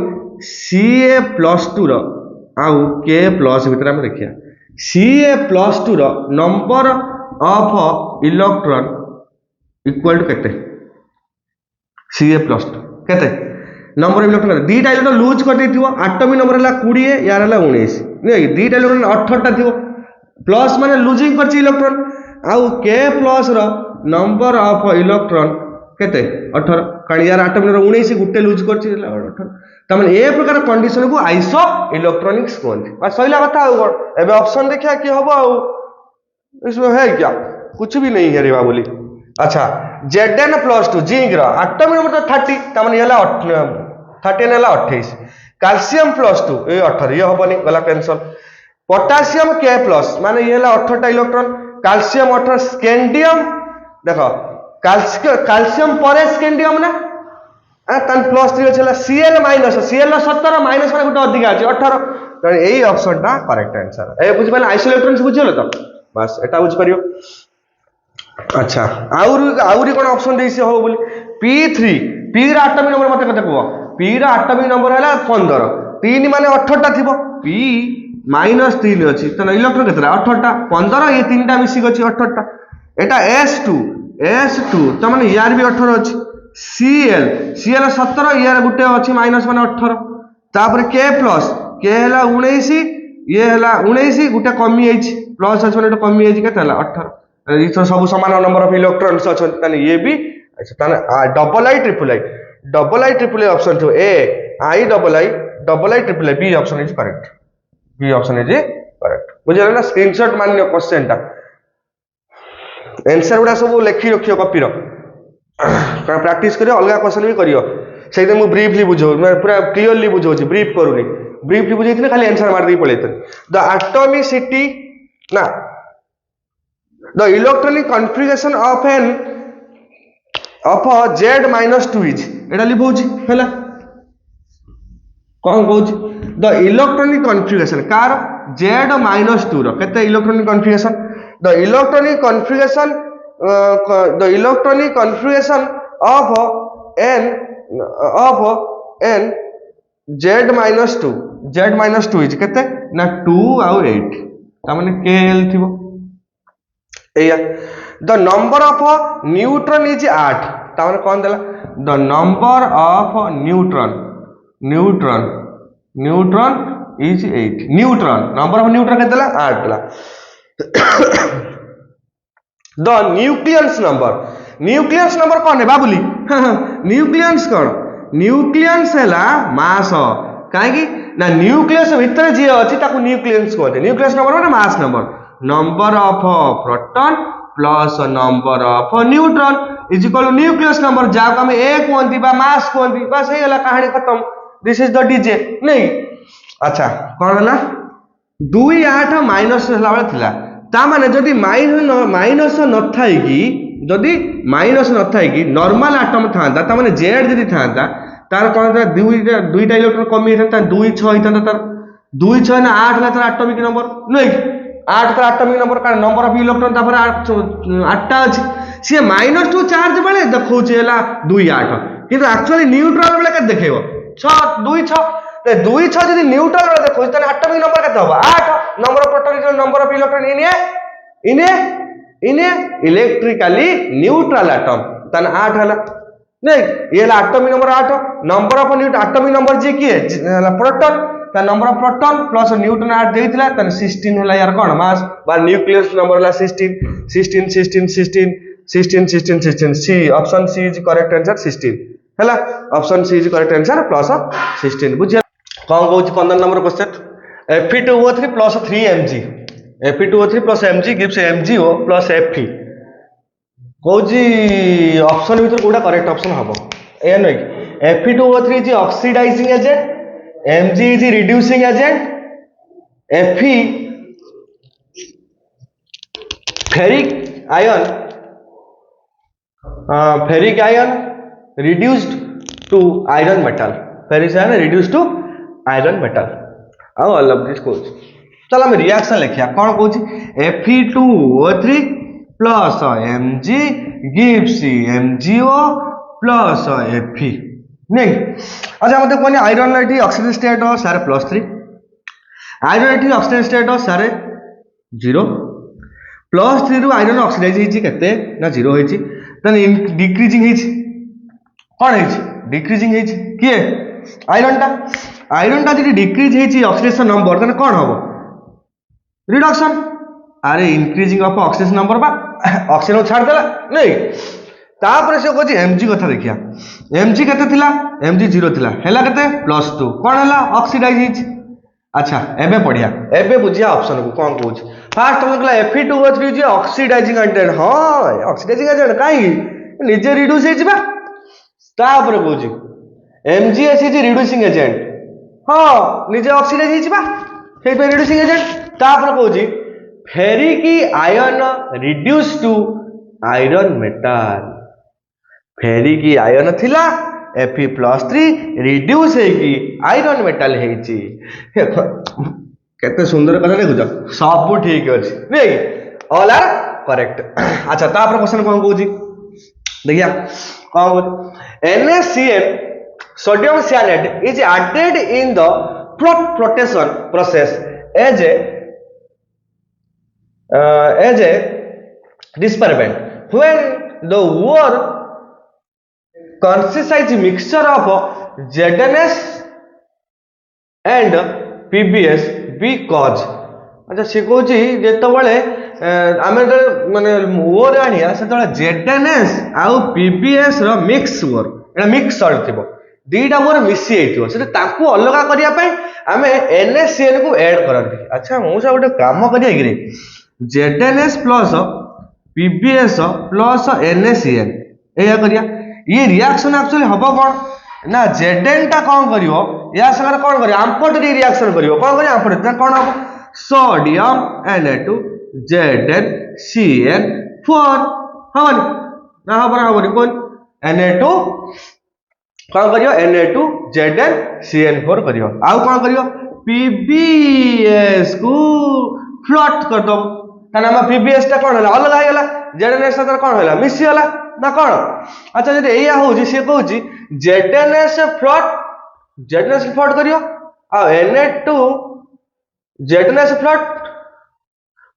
Ca+2 रो आउ K+ भीतर हम देखिया Ca+2 रो number of electron equal to केते Ca+2 केते नंबर ऑफ इलेक्ट्रॉन दीटा इलेक्ट्रॉन लूज कर देथिबो एटॉमिक नंबर हला 20 यार हला 19 नै दीटा इलेक्ट्रॉन 18 टा थिबो प्लस माने लूजिंग करछि इलेक्ट्रॉन आउ K+ रो नंबर ऑफ इलेक्ट्रॉन केते 18 काणी यार एटॉमिक नंबर 19 गुटे लूज करछि 18 त माने ए प्रकार कंडीशन को आइसो इलेक्ट्रॉनिक्स कहंती बस सहिला कथा आ एबे ऑप्शन देखिया की हबो आ इसमें है क्या कुछ भी नहीं है रे बाबूली अच्छा Zn+2 जिंक रो एटॉमिक नंबर तो 30 त माने हला 30 नेला 28 कैल्शियम+2 ए 18 ये हबनी गला कैंसल पोटेशियम K+ माने ये हला 18 टा इलेक्ट्रॉन कैल्शियम 18 स्कैंडियम देखो कैल्शियम पर स्कैंडियम ना तन +3 छला Cl- Cl 17 माइनस माने गुटे अधिक अछि 18 त एई ऑप्शन टा करेक्ट आंसर ए बुझि पाले आइसो इलेक्ट्रॉनिक्स बुझियलो त बस एटा बुझि परियो अच्छा आउरी कोन ऑप्शन देसी हो बोली P3 P रा एटॉमिक नंबर मते कते कहबो P रा एटॉमिक नंबर हला 15 3 माने 18 टा थिबो P -3 अछि त इलेक्ट्रॉन केतरा 18 टा 15 ये तीनटा मिसी गछि 18 टा एटा S2 त माने यार भी 18 अछि Cl 17 यार गुटे अछि माइनस माने 18 तापर K हला 19 ये हला 19 गुटे कमी आइछि प्लस अछि माने कमी आइछि केते हला 18 ई तो सब समान नंबर ऑफ इलेक्ट्रॉन्स अछि ताने ये भी अच्छा ताने double I triple I option थियो A I double I triple I B option is correct B option is correct बुझे ना स्क्रीनशॉट मान क्वेश्चन टा आंसर गुड़ा सब लिखि रखियो कॉपी रो प्रैक्टिस करियो अलग क्वेश्चन भी करियो से मु ब्रीफली बुझो मैं पूरा क्लियरली बुझो ब्रीफ करूनी ब्रीफली बुझे खाली आंसर मार दी पड़े द एटॉमिसिटी ना the electronic configuration of N of Z-2 is एटा लिखौची हैला कौन कहूची द इलेक्ट्रॉनिक कॉन्फ़िगरेशन कार Z-2 रो केते electronic configuration the electronic configuration of n Z-2 is केते ना 2 आउ 8 ता माने KL थिबो एया the number of neutron is 8 ता माने कोन देला the number of neutron is 8 number of neutron केते देला 8 देला द न्यूक्लियस नंबर कौन है बाबुली न्यूक्लियस कौन न्यूक्लियस हैला मास काहे ना न्यूक्लियस भीतर जे अछि ताकू न्यूक्लियस कहते न्यूक्लियस नंबर माने mass number of proton plus number of neutron is equal to nucleus number जाको हम ए कहंती बा मास कहंती बस हे होला कहानी खत्म दिस इज द डीजे नहीं अच्छा कौन हैला 2 8 माइनस हला वाला थिला ता माने जदी माइनस न थाई की जदी माइनस न थाई की नॉर्मल एटम थांता ता माने जेड जदी थांता तार कोन था दुईटा इलेक्ट्रॉन कमी था 2 6 हिता तार 2 6 ना 8 ला तार एटॉमिक नंबर नहीं 8 तार एटॉमिक नंबर का नंबर ऑफ इलेक्ट्रॉन ता पर 8 टा अछि से -2 चार्ज बेले देखौ छेला 2 8 किंतु एक्चुअली न्यूट्रल बेले के देखेबो 6 2 6 2 6 जदी न्यूट्रल बेले देखौ त एटॉमिक नंबर केते होबा 8 number of proton is number of electron in electrically neutral atom तन 8 हला नहीं ये atomic number 8 number of atomic number जे की है प्रोटॉन ता number of proton plus neutron 8 देइतला तन 16 हला यार कोन मास बा न्यूक्लियस नंबर हला 16 C option C is correct answer 16 हला option C is correct answer plus 16 बुझिया कोन कहूची 15 number question Fe2O3 plus 3 Mg Fe2O3 plus Mg gives MgO plus Fe कहूची ऑप्शन भीतर कोडा करेक्ट ऑप्शन हबो ए नै Fe2O3 is oxidizing agent Mg is reducing agent Fe ferric ion reduced to iron metal ferric ion reduced to iron metal ଆଉ all of this कहूची चल हम reaction लिखिया कोन कहूची Fe2O3 plus Mg gives MgO plus Fe नहीं अच्छा मते कोनी iron एठी oxidation state हो सारे +3 आयरन एठी ऑक्सीडेशन स्टेट हो सारे 0 +3 रु आयरन ऑक्सीडाइज हिची केते ना 0 हिची तने डिक्रीजिंग हिची कोन हिची डिक्रीजिंग हिची के आयरन टा जदी डिक्रीज हिची ऑक्सीडेशन नंबर तने कोन हबो रिडक्शन अरे इंक्रीजिंग ऑफ ऑक्सीडेशन नंबर बा ऑक्सीजन छाड़ देला नहीं तापर से कहछि Mg कथा देखिया Mg केते थिला Mg 0 थिला हैला केते +2 कोन हैला ऑक्सीडाइज हिची अच्छा एबे पढ़िया एबे बुझिया ऑप्शन को कोन कहूछ फर्स्ट हम कहला Fe2O3 जे ऑक्सीडाइजिंग एजेंट हां ऑक्सीडाइजिंग एजेंट काई निजे रिड्यूस हिची बा तापर कहूछ MgS इज रिड्यूसिंग एजेंट हां निजे ऑक्सीडाइज हिची बा से पे रिड्यूसिंग एजेंट तापर कहूछ ferric ion reduce to iron metal ferric ion थिला Fe+3 रिड्यूस है कि आयरन मेटल हेची केते सुंदर कथा देखुछ सब ठीक अछि नहीं ऑल आर करेक्ट अच्छा तापर क्वेश्चन कोन कहूची देखिया कोन NaCl sodium cyanide is added in the flotation process as a dispersant when the ore consists mixture of ZnS and PbS because अच्छा से कहूची जेतबळे आमे माने ओर आनिया सेतबळे ZnS आउ PbS रो मिक्स ओर एटा मिक्स सॉल्ट थिबो दीटा मोर मिसी ताकू अलग करने आम NaCN को ऐड करती। अच्छा मुझे गोटे कम करिए ZnS plus PbS plus NaCN या करिया ये रिएक्शन एक्चुअली हम कौन ना Zn टा कौन करियो या संगे कौन करियो आमपट रिएक्शन करियो कौन करियो आमपट कौन हम सोडियम Na2 ZnCN4 हवन ना हबनी कौन Na2 कौन करियो Na2 ZnCN4 करियो आउ कौन करियो PbS को फ्लट कर दो ताना हम PbS टा कौन होला अलग हो गला ZnS साथ कौन होला मिसी होला ना कौन। अच्छा जदि एया होउजी से कहउजी ZnS फ्लट करियो आ Na2 ZnS flirt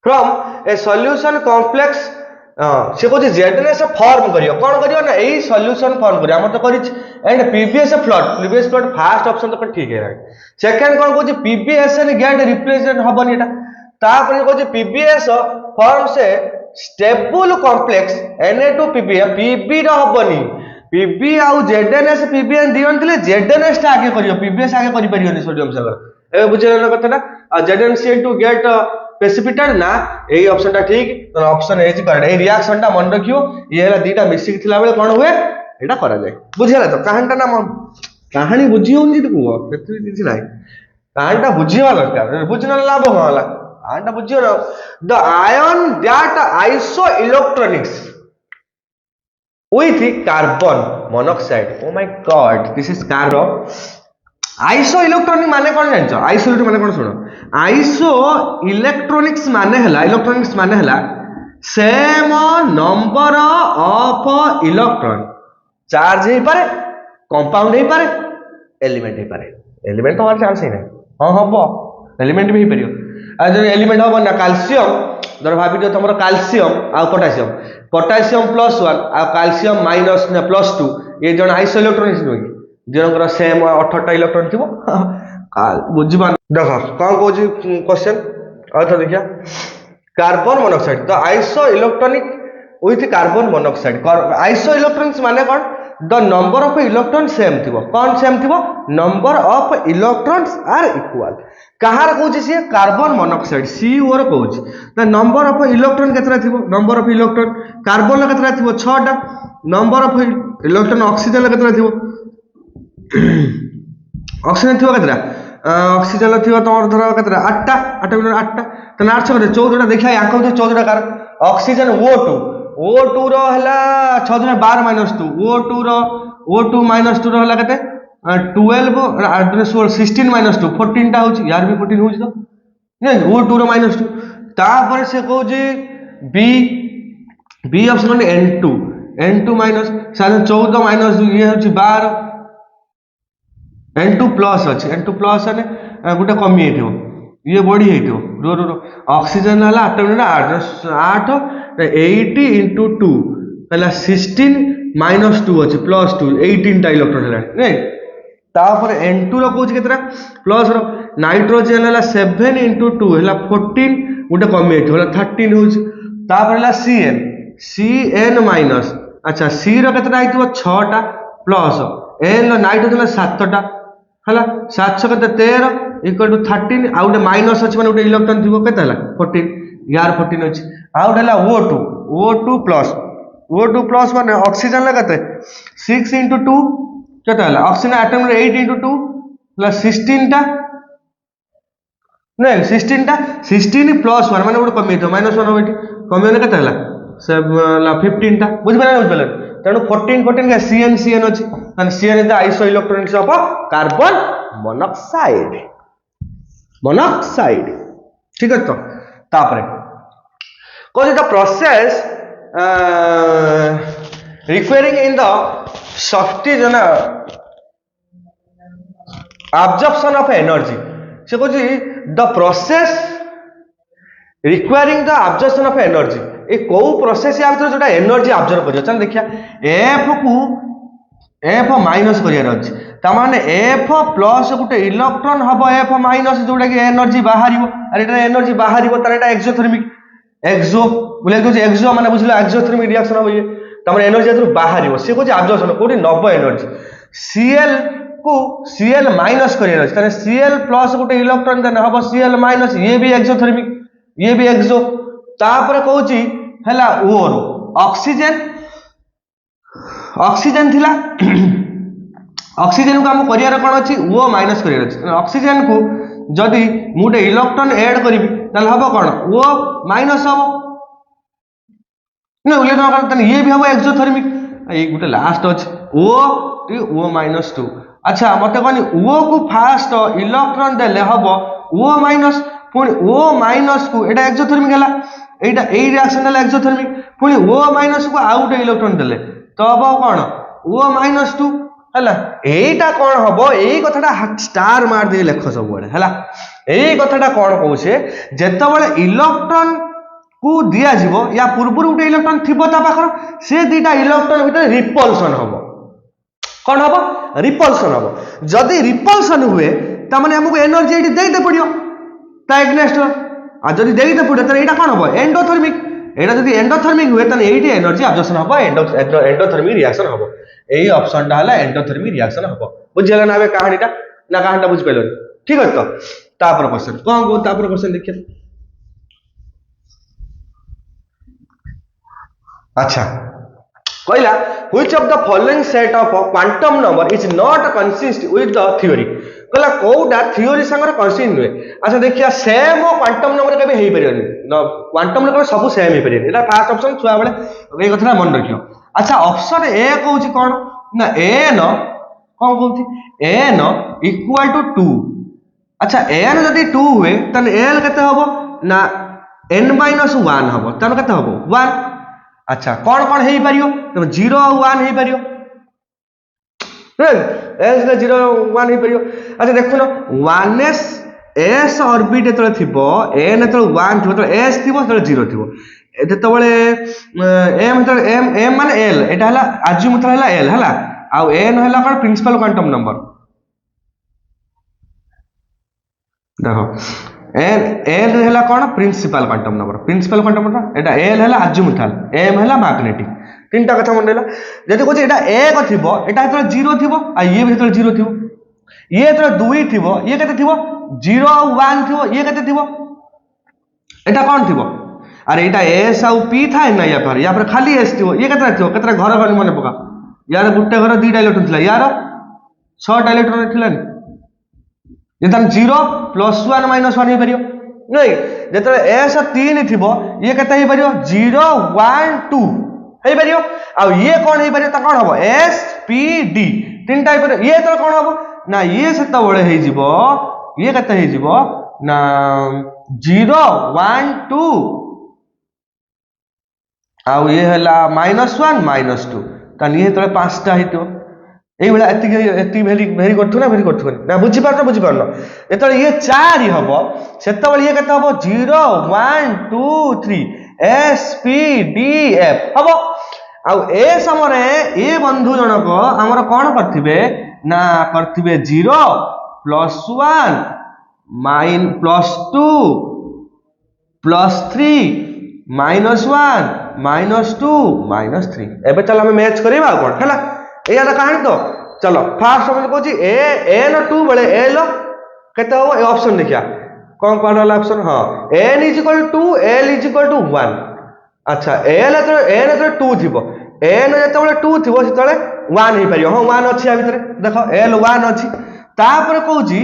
from A solution complex से कहउजी ZnS फॉर्म करियो कौन करियो ना एई सॉल्यूशन फॉर्म करियो हम तो करिछ एंड PbS फ्लट फर्स्ट ऑप्शन तो ठीक है। सेकंड कौन कहउजी PbS ने गेट रिप्रेजेंट हबनी एटा तापर कहउजी PbS फॉर्म से स्टेबल कॉम्प्लेक्स Na2 Pb रो हबनी Pb आउ ZnS PbN दियंतले ZnS टा आगे करियो PbS आगे करि परियोनी सोडियम सागर ए बुझेला कथाटा आ ZnCN2 गेट प्रेसिपिटेट ना एई ऑप्शन टा ठीक तो option A correct A reaction टा मन रखियो ये हला दीटा मिसिक थिला बेले कोन हुए एटा करा जाय बुझेला तो कहानीटा ना कहानी बुझियोन जी तू केतु किछि नाही कहानीटा बुझिवा दरकार बुझना लाभ होला कहानीटा बुझियो ना the ion that iso electronics with carbon monoxide oh my god this is carbon iso electronic माने कौन जानछ आइसो माने कौन सुनो आइसो इलेक्ट्रॉनिक्स माने हला same number of electron charge हे पारे कंपाउंड हे पारे एलिमेंट हे पारे एलिमेंट तो हमारे चांस ही नहीं हां हबो एलिमेंट भी हे परियो आ जो एलिमेंट हबो ना कैल्शियम धर भाबी दियो तमरो कैल्शियम आ पोटेशियम +1 आ कैल्शियम -+2 ये जण आइसो इलेक्ट्रॉनिक्स नो जनकर सेम 18टा इलेक्ट्रॉन थिबो काल बुझबा देखो कोन कोजी क्वेश्चन अर्थ देखिया कार्बन मोनोऑक्साइड तो isoelectronic with carbon monoxide isoelectronics माने कोन the number of electron same थिबो कोन सेम थिबो number of electrons are equal कहार कहूची से कार्बन मोनोऑक्साइड CO कहूची द नंबर ऑफ इलेक्ट्रॉन केतरा थिबो नंबर ऑफ इलेक्ट्रॉन कार्बन केतरा थिबो 6 टा नंबर ऑफ इलेक्ट्रॉन ऑक्सीजन केतरा थिबो ऑक्सीजन थिबो केतरा ऑक्सीजन थिबो तोर धर केतरा 8 टा तने 8 14 टा देखिया याको 14 कार ऑक्सीजन O2 रो हला 6 12 -2 O2 -2 रो हला केते 12 16 -2 14 टा होची यार भी 14 होची तो नहीं O2 रो -2 तापर से कहू G B option N2 minus 14 -2 ये होची 12 N2 प्लस अछि N2 प्लस ने गुटे कमी हेथिबो ये बॉडी हेथिबो रो ऑक्सीजन हला 8 80 × 2 हला 16 -2 अछि +2 18 टा इलेक्ट्रॉन हला नहीं तापर N2 रो कोच केतरा प्लस रो नाइट्रोजन हला 7 × 2 हला 14 गुटे कमी हेथिबो हला 13 होछि तापर हला CN माइनस अच्छा C रो केतरा आइथिबो 6 टा प्लस N रो नाइट्रोजन 7 टा हला 7 कते 13 इक्वल टू 13 आउट माइनस अछि माने उटे इलेक्ट्रॉन थिबो केते हला 14 यार 14 अछि आउट हला O2 प्लस माने ऑक्सीजन लगते 6 × 2 केते हला ऑक्सीजन एटम रे 8 × 2 प्लस 16 टा नहीं 16 टा 16 प्लस 1 माने उटे कमी तो -1 होबेटी कमी होने केते हला सब 15 टा बुझबे तेणु 14 का CN अछि माने CN is the iso electronics of carbon monoxide ठीक है तो तापरे cause the process requiring in the शक्ति जना absorption of energy से cause the process requiring the absorption of energy ए को प्रोसेस या भीतर जोटा एनर्जी अब्जॉर्ब करियो चल देखिया F को F माइनस करियार अछि त माने F प्लस गुटे इलेक्ट्रॉन हबो F माइनस जोटा कि एनर्जी बाहरिबो अरे एटा एनर्जी बाहरिबो त एटा एक्सोथर्मिक एक्सो बोले तो एक्सो माने बुझलो एक्सोथर्मिक रिएक्शन हो ये त माने एनर्जी जतु बाहरिबो से को अब्जॉर्प्शन कोठी नब एनर्जी Cl को Cl माइनस करियर अछि ताने Cl प्लस गोटे इलेक्ट्रॉन देना हबो Cl माइनस ये भी एक्सोथर्मिक ये भी एक्सो तापर कहूची हला O रो ऑक्सीजन थिला ऑक्सीजन को हम करियर कोन अछि O माइनस करियर अछि ऑक्सीजन को जदि मुटे इलेक्ट्रॉन ऐड करिवि ताल हबो कोन O माइनस हबो न इलेक्ट्रॉन ताने ये भी हबो एक्सोथर्मिक ए गुटे लास्ट अछि O माइनस 2 अच्छा मते कहनी O को फास्ट इलेक्ट्रॉन देले हबो O माइनस पुनी O माइनस को एटा एक्सोथर्मिक हला एटा ए रिएक्शन हला एक्सोथर्मिक पुनी O माइनस को आउट इलेक्ट्रॉन देले तो हबो कोन O माइनस 2 हला एटा कोन हबो एई कथाटा स्टार मार दे लेख सब बेले हला एई कथाटा कोन कहूसे जेतबेले इलेक्ट्रॉन को दिया जीवो या पूर्व उटे इलेक्ट्रॉन थिबो ता पाखर से दीटा इलेक्ट्रॉन भीतर रिपल्सन हबो कोन हबो रिपल्सन हबो जदी रिपल्सन हुए ता माने हमको एनर्जी एटी देइते पड़ियो ता एग्नेस्ट आ जदी देइते पड़ियो त एटा कोन हबो एंडोथर्मिक एटा जदी एंडोथर्मिक हुए त एटी एनर्जी अब्जॉर्प्शन हबो एंडोथर्मिक रिएक्शन हबो एई ऑप्शन टा हला एंडोथर्मिक रिएक्शन हबो बुझियला ना बे कहानीटा ना कहानीटा बुझ पेलो ठीक है तो तापर क्वेश्चन कोन को तापर क्वेश्चन देखिए अच्छा कहला which of the following set of quantum number is not consist with the theory कहला कोडा थ्योरी संगर कंसिस्ट हुए अच्छा देखिया सेम क्वांटम नंबर केबे हेई परियनी क्वांटम नंबर सब सेम हेई परियनी एटा फर्स्ट ऑप्शन छुआ बेले ए कथा मन रखियो अच्छा ऑप्शन ए कहूची कोन ना n कोन कहूची n इक्वल टू 2 अच्छा n जदी 2 हुए तन l केते हबो ना n - 1 हबो तन केते हबो 1 अच्छा कौन कौन हेई परियो तो 0 और 1 हेई परियो एस 0 1 हेई परियो अच्छा देखो ना 1s s ऑर्बिट एतले थिबो n एतले 1 थिबो तो s थिबो तो 0 थिबो एतबेले m तो m माने l एटा हला अज्यूम हला l हला आ n हला कोन प्रिंसिपल क्वांटम नंबर देखो n हला कोन प्रिंसिपल क्वांटम नंबर एटा l हला अज्यूमथल m हला मैग्नेटिक तीनटा कथा मन देला जदी कोचे एटा 1 थिबो एटा हेतले 0 थिबो आ ये भी हेतले 0 थिबो ये हेतले 2 थिबो ये केते थिबो 0 और 1 थिबो ये केते थिबो एटा कोन थिबो अरे एटा s और p थाए ना या पर खाली s थिबो ये केते थिबो केते घर घर मन पका यार गुट्टे घर 2 टा इलेक्ट्रॉन थिला यार 6 टा इलेक्ट्रॉन थिला ये 0 प्लस 1 माइनस 1 हे परियो नहीं जेते s 3 थिबो ये केते हे परियो 0 1 2 हे परियो आ ये कोन हे परियो त कोन हबो s p d तीन टाइप पर ये तो कोन हबो ना ये सेता बळे हे जिवो ये केते हे जिवो ना 0 1 2 आ ये हला -1 -2 तन ये तो पांचटा हेतो एई बेला एति भेरी करथु ना बुझी पारनो एतले ये 4 हबो सेता बळे ये केते हबो 0 1 2 3 s p d f हबो आ ए समरे ए बंधु जनक हमर कोन करथिबे ना करथिबे 0 +1 +2 +3 -1 -2 -3 एबे चल हम मैच करिबा कोन हला एयाला कहानी तो चलो फास्ट हम कहूची ए n 2 बळे l केते हो ए ऑप्शन देखिया कोन कोन वाला ऑप्शन हां n = 2 l = 1 अच्छा l तो n तो 2 थिबो n जते बळे 2 थिबो सेतले 1 हे परियो हां 1 अछि आ भितरे देखो l 1 अछि तापर कहूची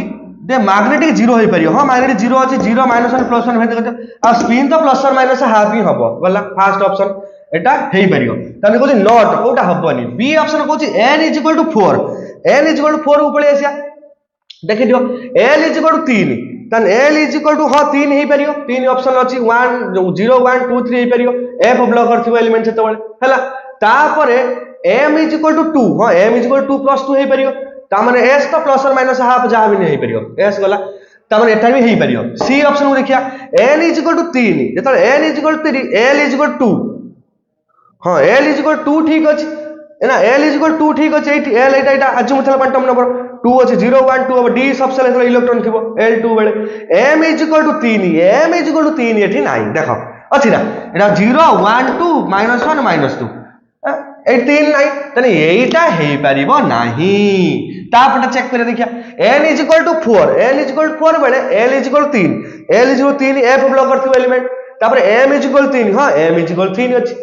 दे मैग्नेटिक 0 हे परियो हां मैग्नेटिक 0 अछि 0 -1 +1 भेद करते आ स्पिन तो +or- हाफ ही हबो गला फर्स्ट ऑप्शन एटा हेई परियो तने कहूची नॉट कोटा हबनी बी ऑप्शन कहूची n = 4 n = 4 ऊपर आसिया देखि दियो l = 3 तन l = हां 3 हेई परियो 3 ऑप्शन अछि 1 0 1 2 3 हेई परियो f ब्लॉक करथिबो एलिमेंट सेते बळे हला तापरे m = 2 हां m = 2 + 2 हेई परियो ता माने s तो +or- हाफ जा भी हेई परियो s गला ता माने एटा भी हेई परियो सी ऑप्शन को देखिया n = 3 जेतले n = 3 l = 2 हां l = 2 ठीक अछि एना l = 2 ठीक अछि एटी l एटा अज्यूमथल क्वांटम नंबर 2 अछि 0 1 2 अब d सबसे लेतले इलेक्ट्रॉन थिबो l2 बेले m = 3 m = 3 एठी नाही देखो अछि ना एटा 0 1 2 -1 -2 ए 3 नाही तने एटा हे परिबो नाही तापटा चेक करे देखिया n = 4 n = 4 बेले l = 3 l = 3 f block करथिबो element तापर m = 3 हां m = 3 अछि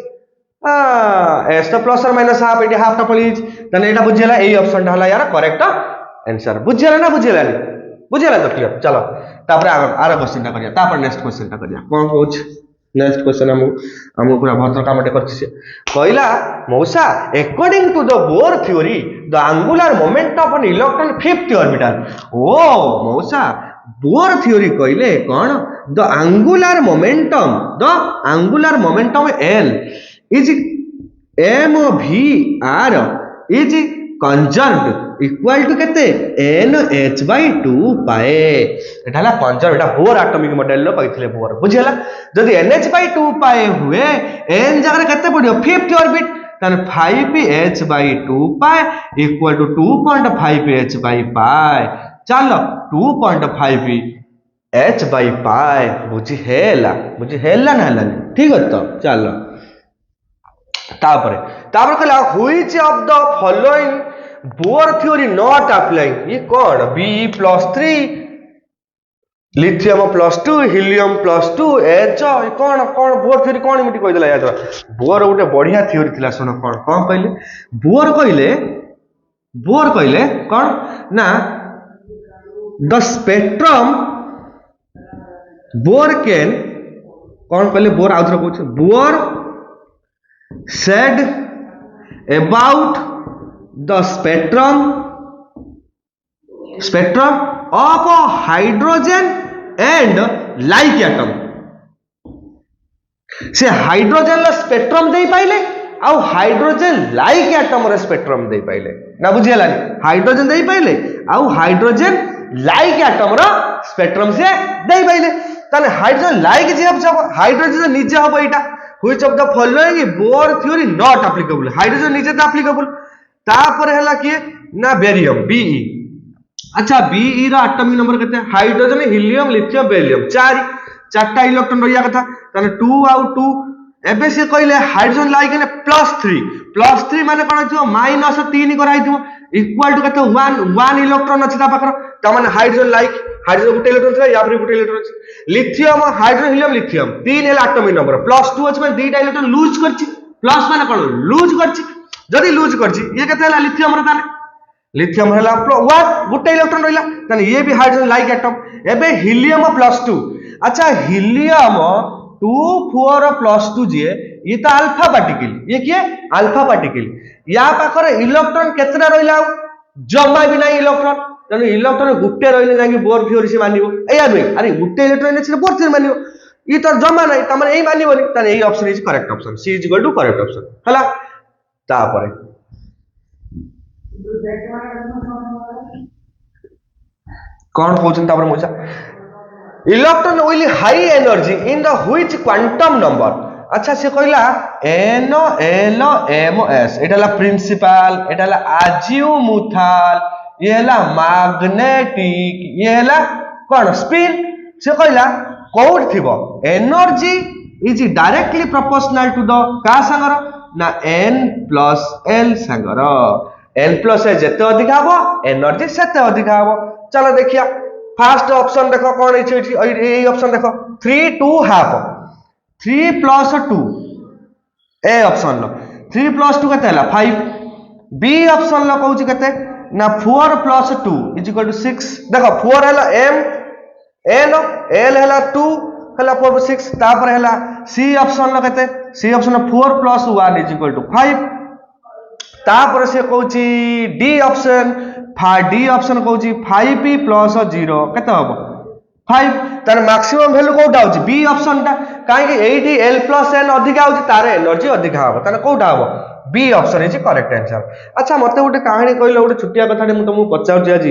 s तो प्लस और माइनस हाफ एटी हाफ टा पळीज तने एटा बुझियला एई ऑप्शन टा हला यार करेक्ट आंसर बुझियला ना बुझियला बुझियला तो क्लियर चलो तापर आरो क्वेश्चन टा करिया तापर नेक्स्ट क्वेश्चन टा करिया कोन होछ नेक्स्ट क्वेश्चन हम पूरा भद्र काम करछि कहला मौसा according to the Bohr theory the angular momentum of an electron fifth orbital ओ मौसा बोर थ्योरी कहले कोन the angular momentum L is m v r is conserved equal to केते nh/2 पाए एटा हला कंजर्व एटा बोर एटॉमिक मॉडल लो कहिथिले बोर बुझियला जदी nh/2 पाए हुए n जगह केते पडियो फिफ्थ ऑर्बिट तन 5h/2 पाए इक्वल टू 2.5h/पाए चलो 2.5h/पाए बुझी हेला ना हेला ठीक है तो चलो तापर कहला which of the following Bohr theory not applying ये कौन Be+3 लिथियम +2 हीलियम +2 H कौन बोर थ्योरी कौन इमिटी कहि देला यार बोर गोटे बढ़िया थ्योरी थिला सुन कौन कहले बोर कहले कौन ना द स्पेक्ट्रम बोर कैन कौन कहले बोर आउथर कहछ Bohr said about the spectrum of a hydrogen and like atom से हाइड्रोजन ला स्पेक्ट्रम दे पाइले आउ हाइड्रोजन लाइक एटम रे स्पेक्ट्रम दे पाइले ना बुझियला हाइड्रोजन दे पाइले आउ हाइड्रोजन लाइक एटम रो स्पेक्ट्रम से दे पाइले तने हाइड्रोजन लाइक जे अब हाइड्रोजन निजे हबो एटा which of the following Bohr theory not applicable hydrogen निजे त एप्लीकेबल तापर हला कि ना बेरियम Be अच्छा Be रो एटॉमिक नंबर केते हाइड्रोजन हीलियम लिथियम बेरियम चारटा इलेक्ट्रॉन रहिया कथा तने 2 आउ 2 एबे से कहले हाइड्रोजन लाइक ने +3 माने कोन थियो -3 कराइ थियो इक्वल टू केते 1 इलेक्ट्रॉन अछि ता पाकर त माने हाइड्रोजन लाइक हाइड्रोजन गुटे इलेक्ट्रॉन छै या फिर गुटे इलेक्ट्रॉन छै लिथियम हाइड्रोजन हीलियम लिथियम 3 है एटॉमिक नंबर +2 अछि माने दुईटा इलेक्ट्रॉन लूज करछि प्लस माने कोन लूज करछि जदी लूज करछि ये केते हला लिथियम रे ताने लिथियम हला 1 गुटे इलेक्ट्रॉन रहिला ताने ये भी हाइड्रोजन लाइक एटम एबे हीलियम +2 अच्छा हीलियम 2 4 +2 जे ये तो अल्फा पार्टिकल ये किए अल्फा पार्टिकल या पाखर इलेक्ट्रॉन केतरा रहिला जमा भी नाही इलेक्ट्रॉन तने इलेक्ट्रॉन गुटे रहिले जाकी बोर थ्योरी से मानिबो एया नुई अरे गुटे इलेक्ट्रॉन ने बोर थ्योरी मानिबो ई तो जमा नाही त माने एई मानिबोनी तने एई option is correct option C is equal to correct option हला तापरे कौन क्वेश्चन तापर मोचा electron will high energy in the which quantum number अच्छा से कहला n l m s एटाला प्रिंसिपल एटाला अजीमुथाल ये हला मैग्नेटिक ये हला कोन स्पिन से कहला कोड थिबो energy is directly proportional to the का संगर ना n प्लस l संगर n प्लस l जते अधिक हबो एनर्जी सेते अधिक हबो चलो देखिया फर्स्ट ऑप्शन देखो कौन ए ऑप्शन देखो 3 2 half 3 plus 2 A option low 3 plus 2 केते हला 5 बी ऑप्शन लो कहूची केते ना 4 प्लस 2 इज इक्वल टू 6 देखो 4 हला m n l हला 2 हला 4 6 तापर हला सी ऑप्शन लो केते C option 4 plus 1 is equal to 5 तापर से कहूची डी ऑप्शन कहूची 5p प्लस 0 केते हबो 5 तार मैक्सिमम वैल्यू कोटा होची बी ऑप्शन ता काहे कि एठी l प्लस n अधिक आउची तार एनर्जी अधिक हबो ताने कोटा हबो B option is correct answer अच्छा मते गोटे कहानी कहले गोटे छुटिया कथाटे मु तुमको पचाउची आज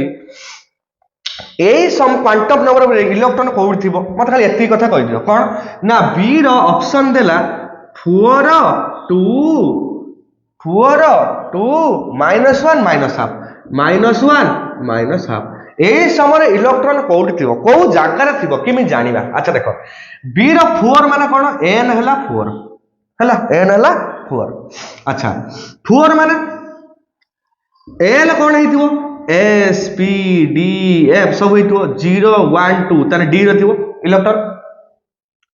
एई सम क्वांटम नंबर इलेक्ट्रॉन कोड थिबो मते खाली एती कथा कहि दियो कोन ना बी रो ऑप्शन देला 4 2 -1 -half ए समय इलेक्ट्रॉन कोड थिबो को जागा रे थिबो किमि जानिबा अच्छा देखो बी रो 4 माने कोन n हला 4 हला n हला फोर अच्छा फोर माने एल कौन है एस पी डी एफ सब है 0 1 2 तार डी रो इलेक्ट्रॉन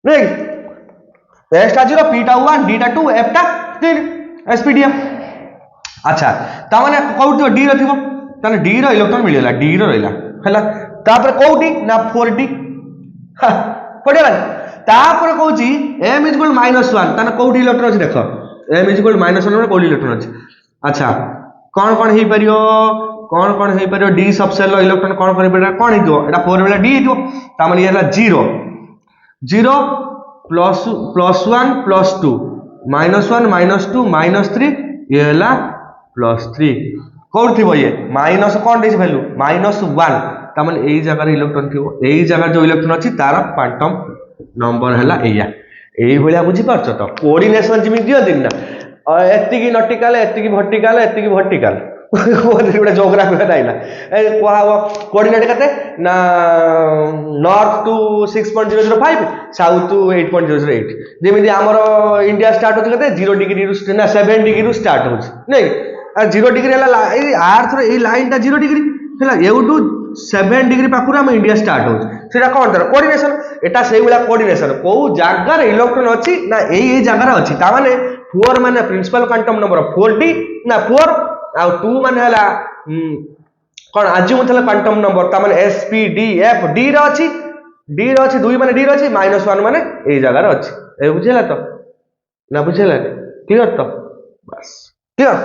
नहीं एस टा 0 पी टा 1 डी टा 2 एफ टा 3 एस पी डी एफ अच्छा ता माने कोउट डी रो ताने डी रो इलेक्ट्रॉन मिलला डी रो रहला हला तापर कोउटी ना 4d पड़ेला तापर कहूची m = -1 ताने कोउटी इलेक्ट्रॉन अछि देखो m = -1 माने कोउटी इलेक्ट्रॉन अछि अच्छा कौन कौन हे परियो डी सबसेल इलेक्ट्रॉन कौन कौन परियो कौन हितो एटा 4 बेला डी हितो ता माने येला 0 0 +1 +2 -1 -2 -3 येला +3 कौन थी ये माइनस कौन देछ वैल्यू -1 ता माने एई जगह इलेक्ट्रॉन थी एई जगह जो इलेक्ट्रॉन अछि तार क्वांटम नंबर हला एया एई भलिया बुझी पारछ तो कोऑर्डिनेशन जिमि दियो दिन ना एत्ती की नॉटिकल एत्ती की वर्टिकल गोटे जोग्राफी का दाइला ए कोऑर्डिनेट कते ना नॉर्थ टू 6.005 साउथ टू 8.008 जेमिति हमर इंडिया स्टार्ट होछ कते 0 डिग्री रु ना 7 डिग्री रु स्टार्ट होछ नै 0 डिग्री हला ए अर्थ रे ए लाइन ता 0 डिग्री हला एउटू 7 डिग्री पाखुरा हम इंडिया स्टार्ट होछ सेटा कोन तर कोऑर्डिनेशन एटा सेही वाला कोऑर्डिनेशन को जागा रे इलेक्ट्रॉन अछि ना एई जगह रे अछि ता माने 4 माने प्रिंसिपल क्वांटम नंबर 4d ना 4 आ 2 माने हला कोन आजुमथला क्वांटम नंबर ता माने s p d f d रे अछि 2 माने d रे अछि -1 माने एई जगह रे अछि ए बुझेला तो ना बुझेला क्लियर तो बस क्लियर